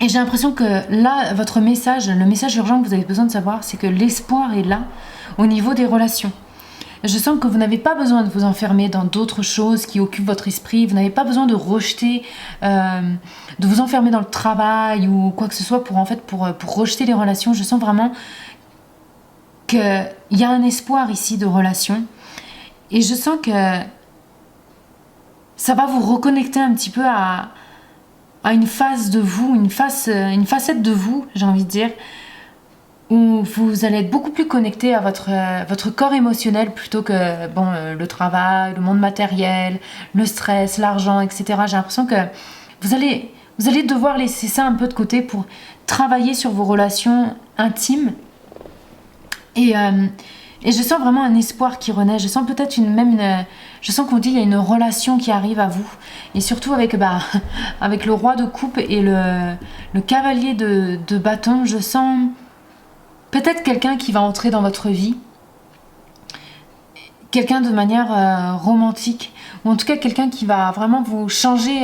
[SPEAKER 1] Et j'ai l'impression que là, votre message, le message urgent que vous avez besoin de savoir, c'est que l'espoir est là au niveau des relations. Je sens que vous n'avez pas besoin de vous enfermer dans d'autres choses qui occupent votre esprit. Vous n'avez pas besoin de rejeter, de vous enfermer dans le travail ou quoi que ce soit pour rejeter les relations. Je sens vraiment qu'il y a un espoir ici de relation. Et je sens que ça va vous reconnecter un petit peu à une phase de vous, une facette de vous, j'ai envie de dire, où vous allez être beaucoup plus connecté à votre corps émotionnel plutôt que le travail, le monde matériel, le stress, l'argent, etc. J'ai l'impression que vous allez devoir laisser ça un peu de côté pour travailler sur vos relations intimes. Et je sens vraiment un espoir qui renaît. Je sens peut-être je sens qu'on dit il y a une relation qui arrive à vous. Et surtout avec le roi de coupe et le cavalier de bâton, je sens peut-être quelqu'un qui va entrer dans votre vie. Quelqu'un de manière romantique. Ou en tout cas quelqu'un qui va vraiment vous changer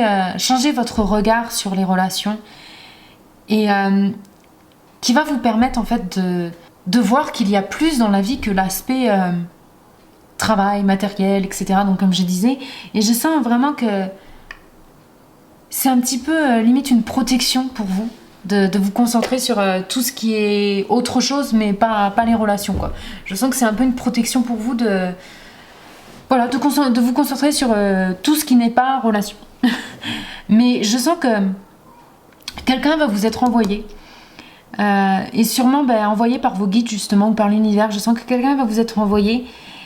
[SPEAKER 1] votre regard sur les relations. Et qui va vous permettre en fait de voir qu'il y a plus dans la vie que l'aspect travail, matériel, etc. Donc comme je disais, et je sens vraiment que c'est un petit peu limite une protection pour vous de vous concentrer sur tout ce qui est autre chose, mais pas les relations, quoi. Je sens que c'est un peu une protection pour vous de vous concentrer sur tout ce qui n'est pas relation. Mais je sens que quelqu'un va vous être envoyé Et sûrement envoyé par vos guides justement ou par l'univers. Je sens que quelqu'un va vous être envoyé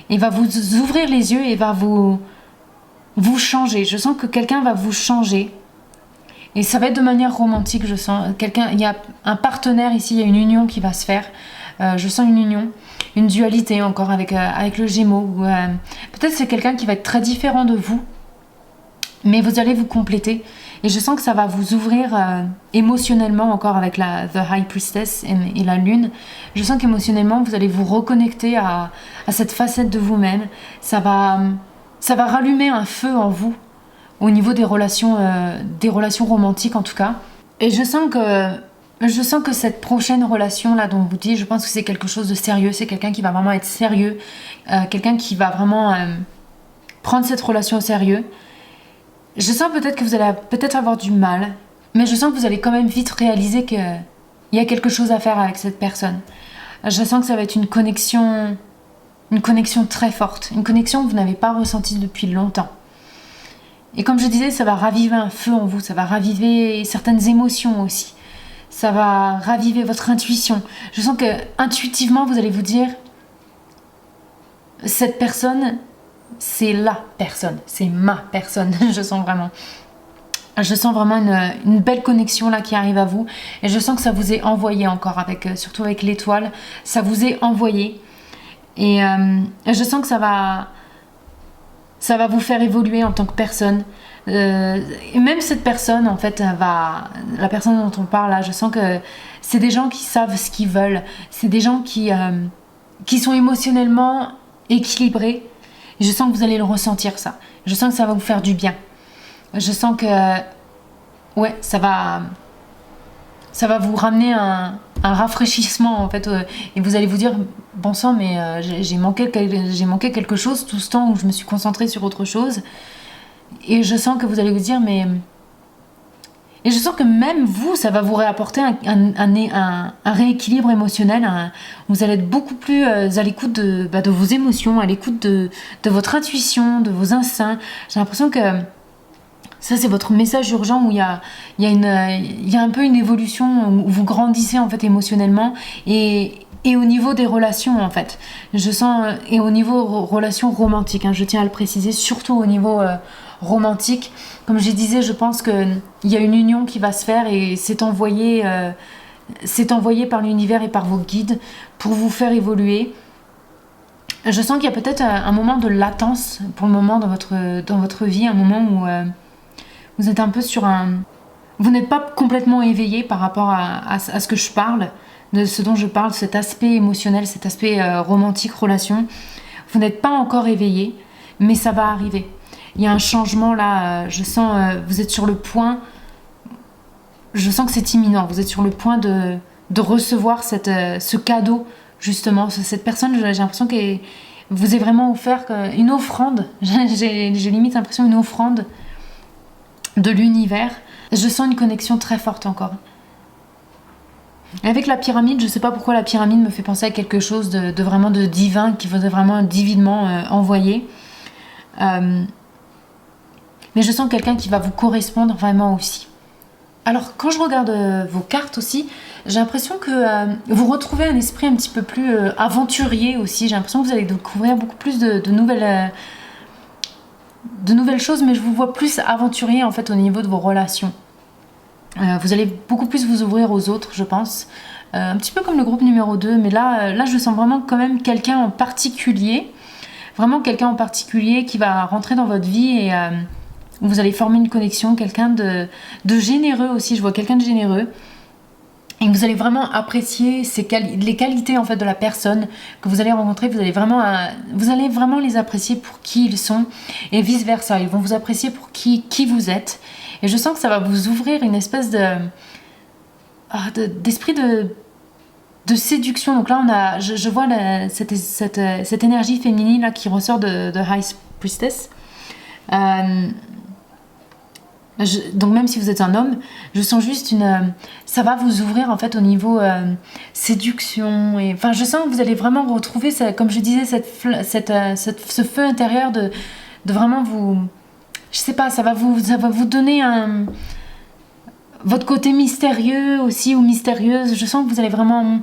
[SPEAKER 1] et va vous ouvrir les yeux et va vous changer. Je sens que quelqu'un va vous changer. Et ça va être de manière romantique, je sens. Il y a un partenaire ici, il y a une union qui va se faire. Je sens une union, une dualité encore avec le Gémeaux. Peut-être c'est quelqu'un qui va être très différent de vous, mais vous allez vous compléter. Et je sens que ça va vous ouvrir émotionnellement encore avec The High Priestess et la Lune. Je sens qu'émotionnellement, vous allez vous reconnecter à cette facette de vous-même. Ça va rallumer un feu en vous au niveau des relations romantiques en tout cas. Et je sens que cette prochaine relation là dont vous dites, je pense que c'est quelque chose de sérieux. C'est quelqu'un qui va vraiment être sérieux, quelqu'un qui va vraiment prendre cette relation au sérieux. Je sens peut-être que vous allez peut-être avoir du mal, mais je sens que vous allez quand même vite réaliser qu'il y a quelque chose à faire avec cette personne. Je sens que ça va être une connexion très forte, une connexion que vous n'avez pas ressentie depuis longtemps. Et comme je disais, ça va raviver un feu en vous, ça va raviver certaines émotions aussi. Ça va raviver votre intuition. Je sens que intuitivement, vous allez vous dire, cette personne, c'est la personne, c'est ma personne. Je sens vraiment une belle connexion là qui arrive à vous. Et je sens que ça vous est envoyé encore, surtout avec l'étoile. Ça vous est envoyé. Et je sens que ça va vous faire évoluer en tant que personne. Et même cette personne, en fait, la personne dont on parle là, je sens que c'est des gens qui savent ce qu'ils veulent. C'est des gens qui sont émotionnellement équilibrés. Et je sens que vous allez le ressentir, ça. Je sens que ça va vous faire du bien. Je sens que ouais, ça va vous ramener un rafraîchissement en fait, et vous allez vous dire bon sang, mais j'ai manqué quelque chose tout ce temps où je me suis concentrée sur autre chose. Et je sens que vous allez vous dire et je sens que même vous, ça va vous réapporter un rééquilibre émotionnel. Vous allez être beaucoup plus à l'écoute de vos émotions, à l'écoute de votre intuition, de vos instincts. J'ai l'impression que ça, c'est votre message urgent où il y a un peu une évolution, où vous grandissez en fait émotionnellement et au niveau des relations en fait. Je sens, et au niveau relations romantiques, je tiens à le préciser, surtout au niveau romantique. Comme je disais, je pense qu'il y a une union qui va se faire et c'est envoyé par l'univers et par vos guides pour vous faire évoluer. Je sens qu'il y a peut-être un moment de latence pour le moment dans votre vie, un moment où vous êtes un peu vous n'êtes pas complètement éveillé par rapport à ce que je parle, de ce dont je parle, cet aspect émotionnel, cet aspect romantique, relation. Vous n'êtes pas encore éveillé, mais ça va arriver. Il y a un changement là, je sens, vous êtes sur le point, je sens que c'est imminent, vous êtes sur le point de recevoir ce cadeau, justement. Cette personne, j'ai l'impression qu'elle vous est vraiment offert une offrande, j'ai limite l'impression une offrande de l'univers. Je sens une connexion très forte encore. Avec la pyramide, je sais pas pourquoi la pyramide me fait penser à quelque chose de vraiment de divin, qui faudrait vraiment divinement envoyer. Mais je sens quelqu'un qui va vous correspondre vraiment aussi. Alors quand je regarde vos cartes aussi, j'ai l'impression que vous retrouvez un esprit un petit peu plus aventurier aussi. J'ai l'impression que vous allez découvrir beaucoup plus de nouvelles choses, mais je vous vois plus aventurier en fait au niveau de vos relations. Vous allez beaucoup plus vous ouvrir aux autres, je pense. Un petit peu comme le groupe numéro 2, mais là je sens vraiment quand même quelqu'un en particulier. Vraiment quelqu'un en particulier qui va rentrer dans votre vie et vous allez former une connexion, quelqu'un de généreux aussi. Je vois quelqu'un de généreux. Et vous allez vraiment apprécier les qualités en fait de la personne que vous allez rencontrer. Vous allez vraiment les apprécier pour qui ils sont et vice versa. Ils vont vous apprécier pour qui vous êtes. Et je sens que ça va vous ouvrir une espèce d'esprit de séduction. Donc là, je vois cette énergie féminine là, qui ressort de High Priestess. Donc même si vous êtes un homme, je sens juste ça va vous ouvrir en fait au niveau séduction. Et enfin, je sens que vous allez vraiment retrouver, comme je disais, ce feu intérieur de vraiment vous... Je sais pas, ça va vous donner votre côté mystérieux aussi ou mystérieuse. Je sens que vous allez vraiment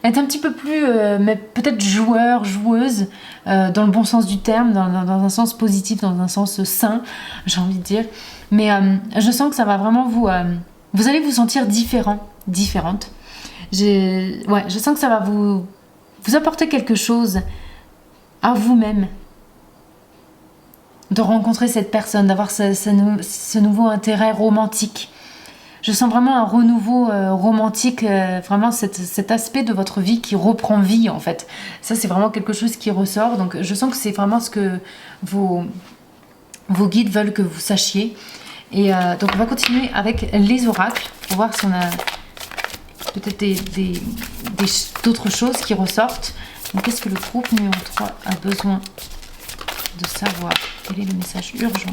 [SPEAKER 1] être un petit peu plus, mais peut-être joueur, joueuse, dans le bon sens du terme, dans un sens positif, dans un sens sain, j'ai envie de dire. Mais je sens que ça va vraiment vous allez vous sentir différente. Je sens que ça va vous apporter quelque chose à vous-même, de rencontrer cette personne, d'avoir ce nouveau intérêt romantique. Je sens vraiment un renouveau romantique, vraiment cet aspect de votre vie qui reprend vie en fait. Ça c'est vraiment quelque chose qui ressort, donc je sens que c'est vraiment ce que vos guides veulent que vous sachiez. Et donc on va continuer avec les oracles pour voir si on a peut-être d'autres choses qui ressortent. Donc qu'est-ce que le groupe numéro 3 a besoin de savoir? Quel est le message urgent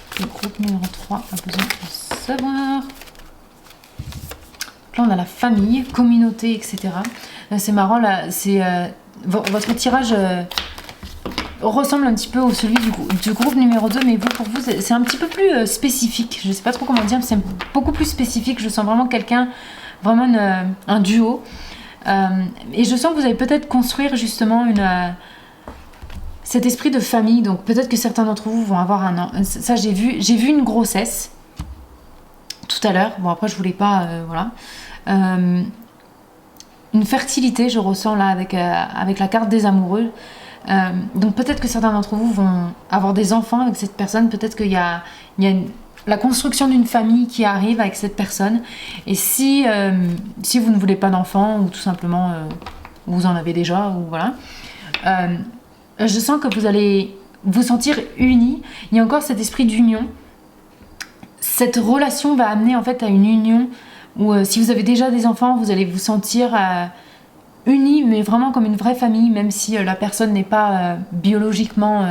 [SPEAKER 1] que le groupe numéro 3 a besoin de savoir? Là on a la famille, communauté, etc. C'est marrant là, c'est votre tirage ressemble un petit peu au celui du groupe numéro 2, mais pour vous c'est un petit peu plus spécifique. Je sais pas trop comment dire, mais c'est beaucoup plus spécifique. Je sens vraiment quelqu'un, vraiment un duo. Et je sens que vous allez peut-être construire justement cet esprit de famille. Donc peut-être que certains d'entre vous vont avoir ça j'ai vu une grossesse tout à l'heure. Bon après je voulais pas voilà. Une fertilité je ressens là avec la carte des amoureux. Donc peut-être que certains d'entre vous vont avoir des enfants avec cette personne. Peut-être qu'il y a la construction d'une famille qui arrive avec cette personne. Et si vous ne voulez pas d'enfants ou tout simplement vous en avez déjà ou voilà, je sens que vous allez vous sentir unis. Il y a encore cet esprit d'union. Cette relation va amener en fait à une union où si vous avez déjà des enfants, vous allez vous sentir unis, mais vraiment comme une vraie famille, même si la personne n'est pas biologiquement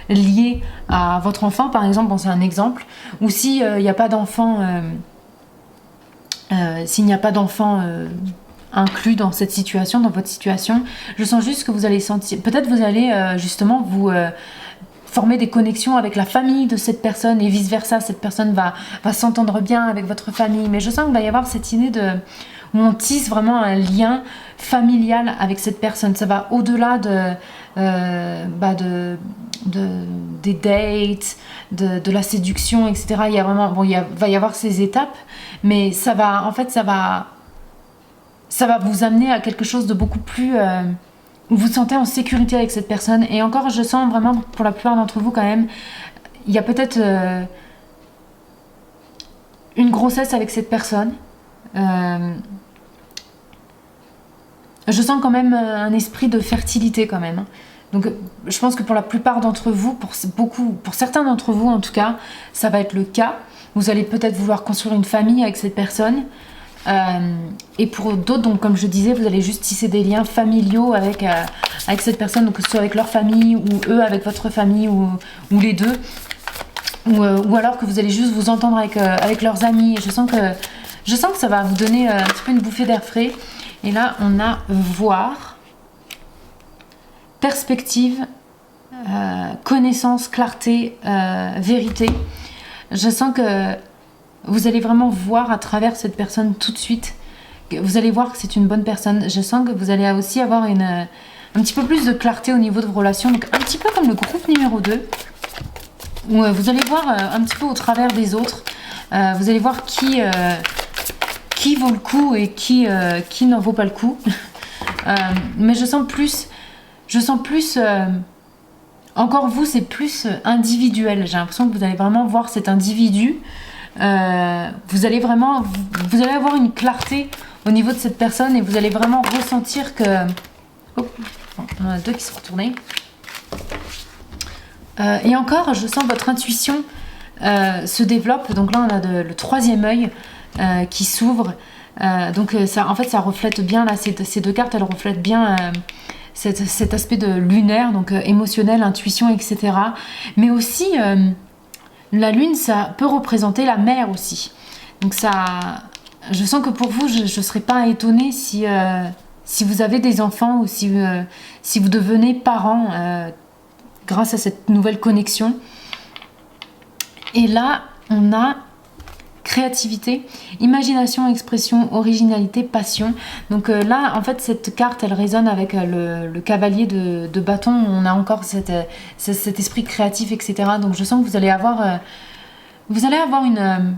[SPEAKER 1] liée à votre enfant, par exemple. Bon, c'est un exemple. Ou s'il n'y a pas d'enfant, inclus dans cette situation, dans votre situation, je sens juste que vous allez sentir, peut-être vous allez justement vous former des connexions avec la famille de cette personne et vice versa. Cette personne va s'entendre bien avec votre famille, mais je sens qu'il va y avoir cette idée où on tisse vraiment un lien familial avec cette personne. Ça va au-delà des dates, de la séduction, etc. Il y a vraiment, va y avoir ces étapes, mais ça va vous amener à quelque chose de beaucoup plus où vous vous sentez en sécurité avec cette personne. Et encore, je sens vraiment, pour la plupart d'entre vous quand même, il y a peut-être une grossesse avec cette personne. Je sens quand même un esprit de fertilité quand même. Donc je pense que pour la plupart d'entre vous, pour certains d'entre vous en tout cas, ça va être le cas. Vous allez peut-être vouloir construire une famille avec cette personne. Et pour d'autres, donc comme je disais, vous allez juste tisser des liens familiaux avec cette personne, donc que ce soit avec leur famille ou eux avec votre famille ou les deux, ou alors que vous allez juste vous entendre avec leurs amis. Et je sens que ça va vous donner un petit peu une bouffée d'air frais. Et là on a voir, perspective, connaissance, clarté, vérité. Je sens que vous allez vraiment voir à travers cette personne tout de suite. Vous allez voir que c'est une bonne personne. Je sens que vous allez aussi avoir un petit peu plus de clarté au niveau de vos relations. Donc un petit peu comme le groupe numéro 2. Où vous allez voir un petit peu au travers des autres. Vous allez voir qui vaut le coup et qui n'en vaut pas le coup. Mais je sens plus... encore vous, c'est plus individuel. J'ai l'impression que vous allez vraiment voir cet individu. Vous allez avoir une clarté au niveau de cette personne et vous allez vraiment ressentir que... Oh, on en a deux qui sont retournés. Et encore, je sens votre intuition se développe. Donc là, on a le troisième œil qui s'ouvre. Donc ça, en fait, ça reflète bien, là, ces deux cartes, elles reflètent bien cet aspect de lunaire, donc émotionnel, intuition, etc. Mais aussi... la lune, ça peut représenter la mer aussi. Donc ça, je sens que pour vous, je ne serais pas étonnée si vous avez des enfants ou si vous devenez parents grâce à cette nouvelle connexion. Et là, on a créativité, imagination, expression, originalité, passion. Donc là, en fait, cette carte, elle résonne avec le cavalier de bâton. On a encore cet esprit créatif, etc. Donc je sens que vous allez avoir une...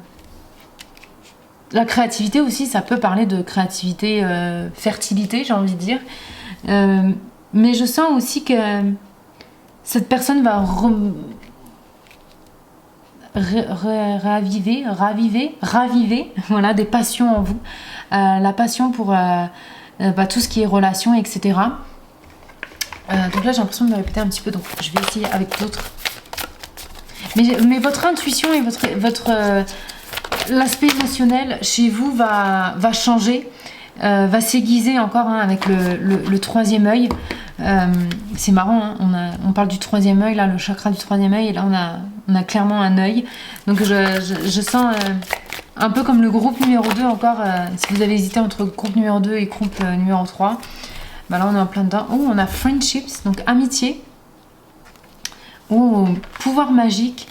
[SPEAKER 1] la créativité aussi, ça peut parler de créativité, fertilité, j'ai envie de dire. Mais je sens aussi que cette personne va raviver voilà, des passions en vous. La passion pour tout ce qui est relations, etc. Donc là, j'ai l'impression de me répéter un petit peu, donc je vais essayer avec d'autres. Mais votre intuition et l'aspect émotionnel chez vous va changer, va s'aiguiser encore avec le troisième œil. C'est marrant, hein, on parle du troisième œil, là, le chakra du troisième œil, et là on a clairement un œil. Donc je sens un peu comme le groupe numéro 2 encore, si vous avez hésité entre groupe numéro 2 et groupe numéro 3. Bah là on est en plein dedans. Oh, on a friendships, donc amitié. Oh, pouvoir magique.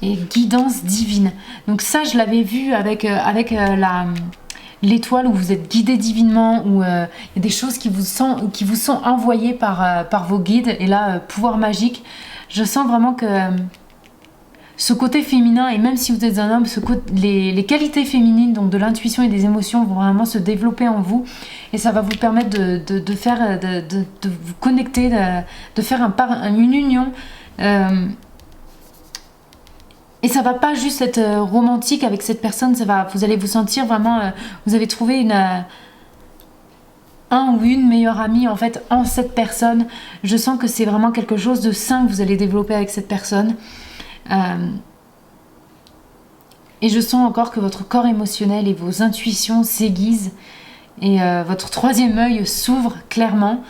[SPEAKER 1] Et guidance divine. Donc ça, je l'avais vu avec l'étoile où vous êtes guidé divinement, où il y a des choses qui vous sont envoyées par vos guides. Et là, pouvoir magique. Je sens vraiment que ce côté féminin, et même si vous êtes un homme, les qualités féminines, donc de l'intuition et des émotions, vont vraiment se développer en vous. Et ça va vous permettre de vous connecter, de faire une union. Et ça va pas juste être romantique avec cette personne, vous allez vous sentir vraiment, vous avez trouvé un ou une meilleure amie en fait en cette personne. Je sens que c'est vraiment quelque chose de sain que vous allez développer avec cette personne. Et je sens encore que votre corps émotionnel et vos intuitions s'aiguisent et votre troisième œil s'ouvre clairement.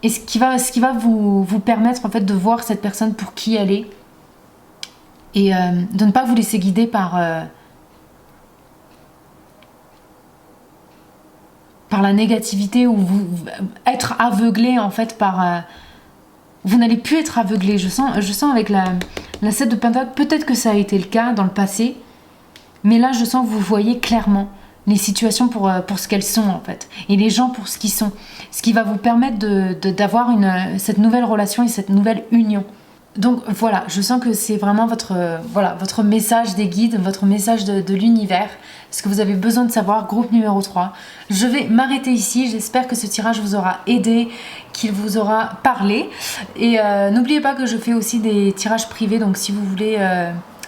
[SPEAKER 1] Et ce qui va vous permettre en fait de voir cette personne pour qui elle est. Et de ne pas vous laisser guider par la négativité ou être aveuglé en fait par... vous n'allez plus être aveuglé. Je sens avec la 7 de Pentacle, peut-être que ça a été le cas dans le passé, mais là je sens que vous voyez clairement les situations pour ce qu'elles sont en fait, et les gens pour ce qu'ils sont. Ce qui va vous permettre d'avoir cette nouvelle relation et cette nouvelle union. Donc voilà, je sens que c'est vraiment votre message des guides, votre message de l'univers, ce que vous avez besoin de savoir, groupe numéro 3. Je vais m'arrêter ici, j'espère que ce tirage vous aura aidé, qu'il vous aura parlé. Et n'oubliez pas que je fais aussi des tirages privés, donc si vous voulez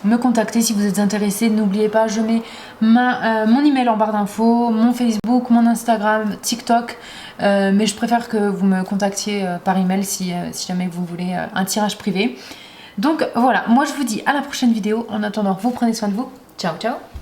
[SPEAKER 1] me contacter, si vous êtes intéressé, n'oubliez pas, je mets mon email en barre d'infos, mon Facebook, mon Instagram, TikTok. Mais je préfère que vous me contactiez par email si jamais vous voulez un tirage privé. Donc voilà, moi je vous dis à la prochaine vidéo. En attendant, vous prenez soin de vous. Ciao, ciao!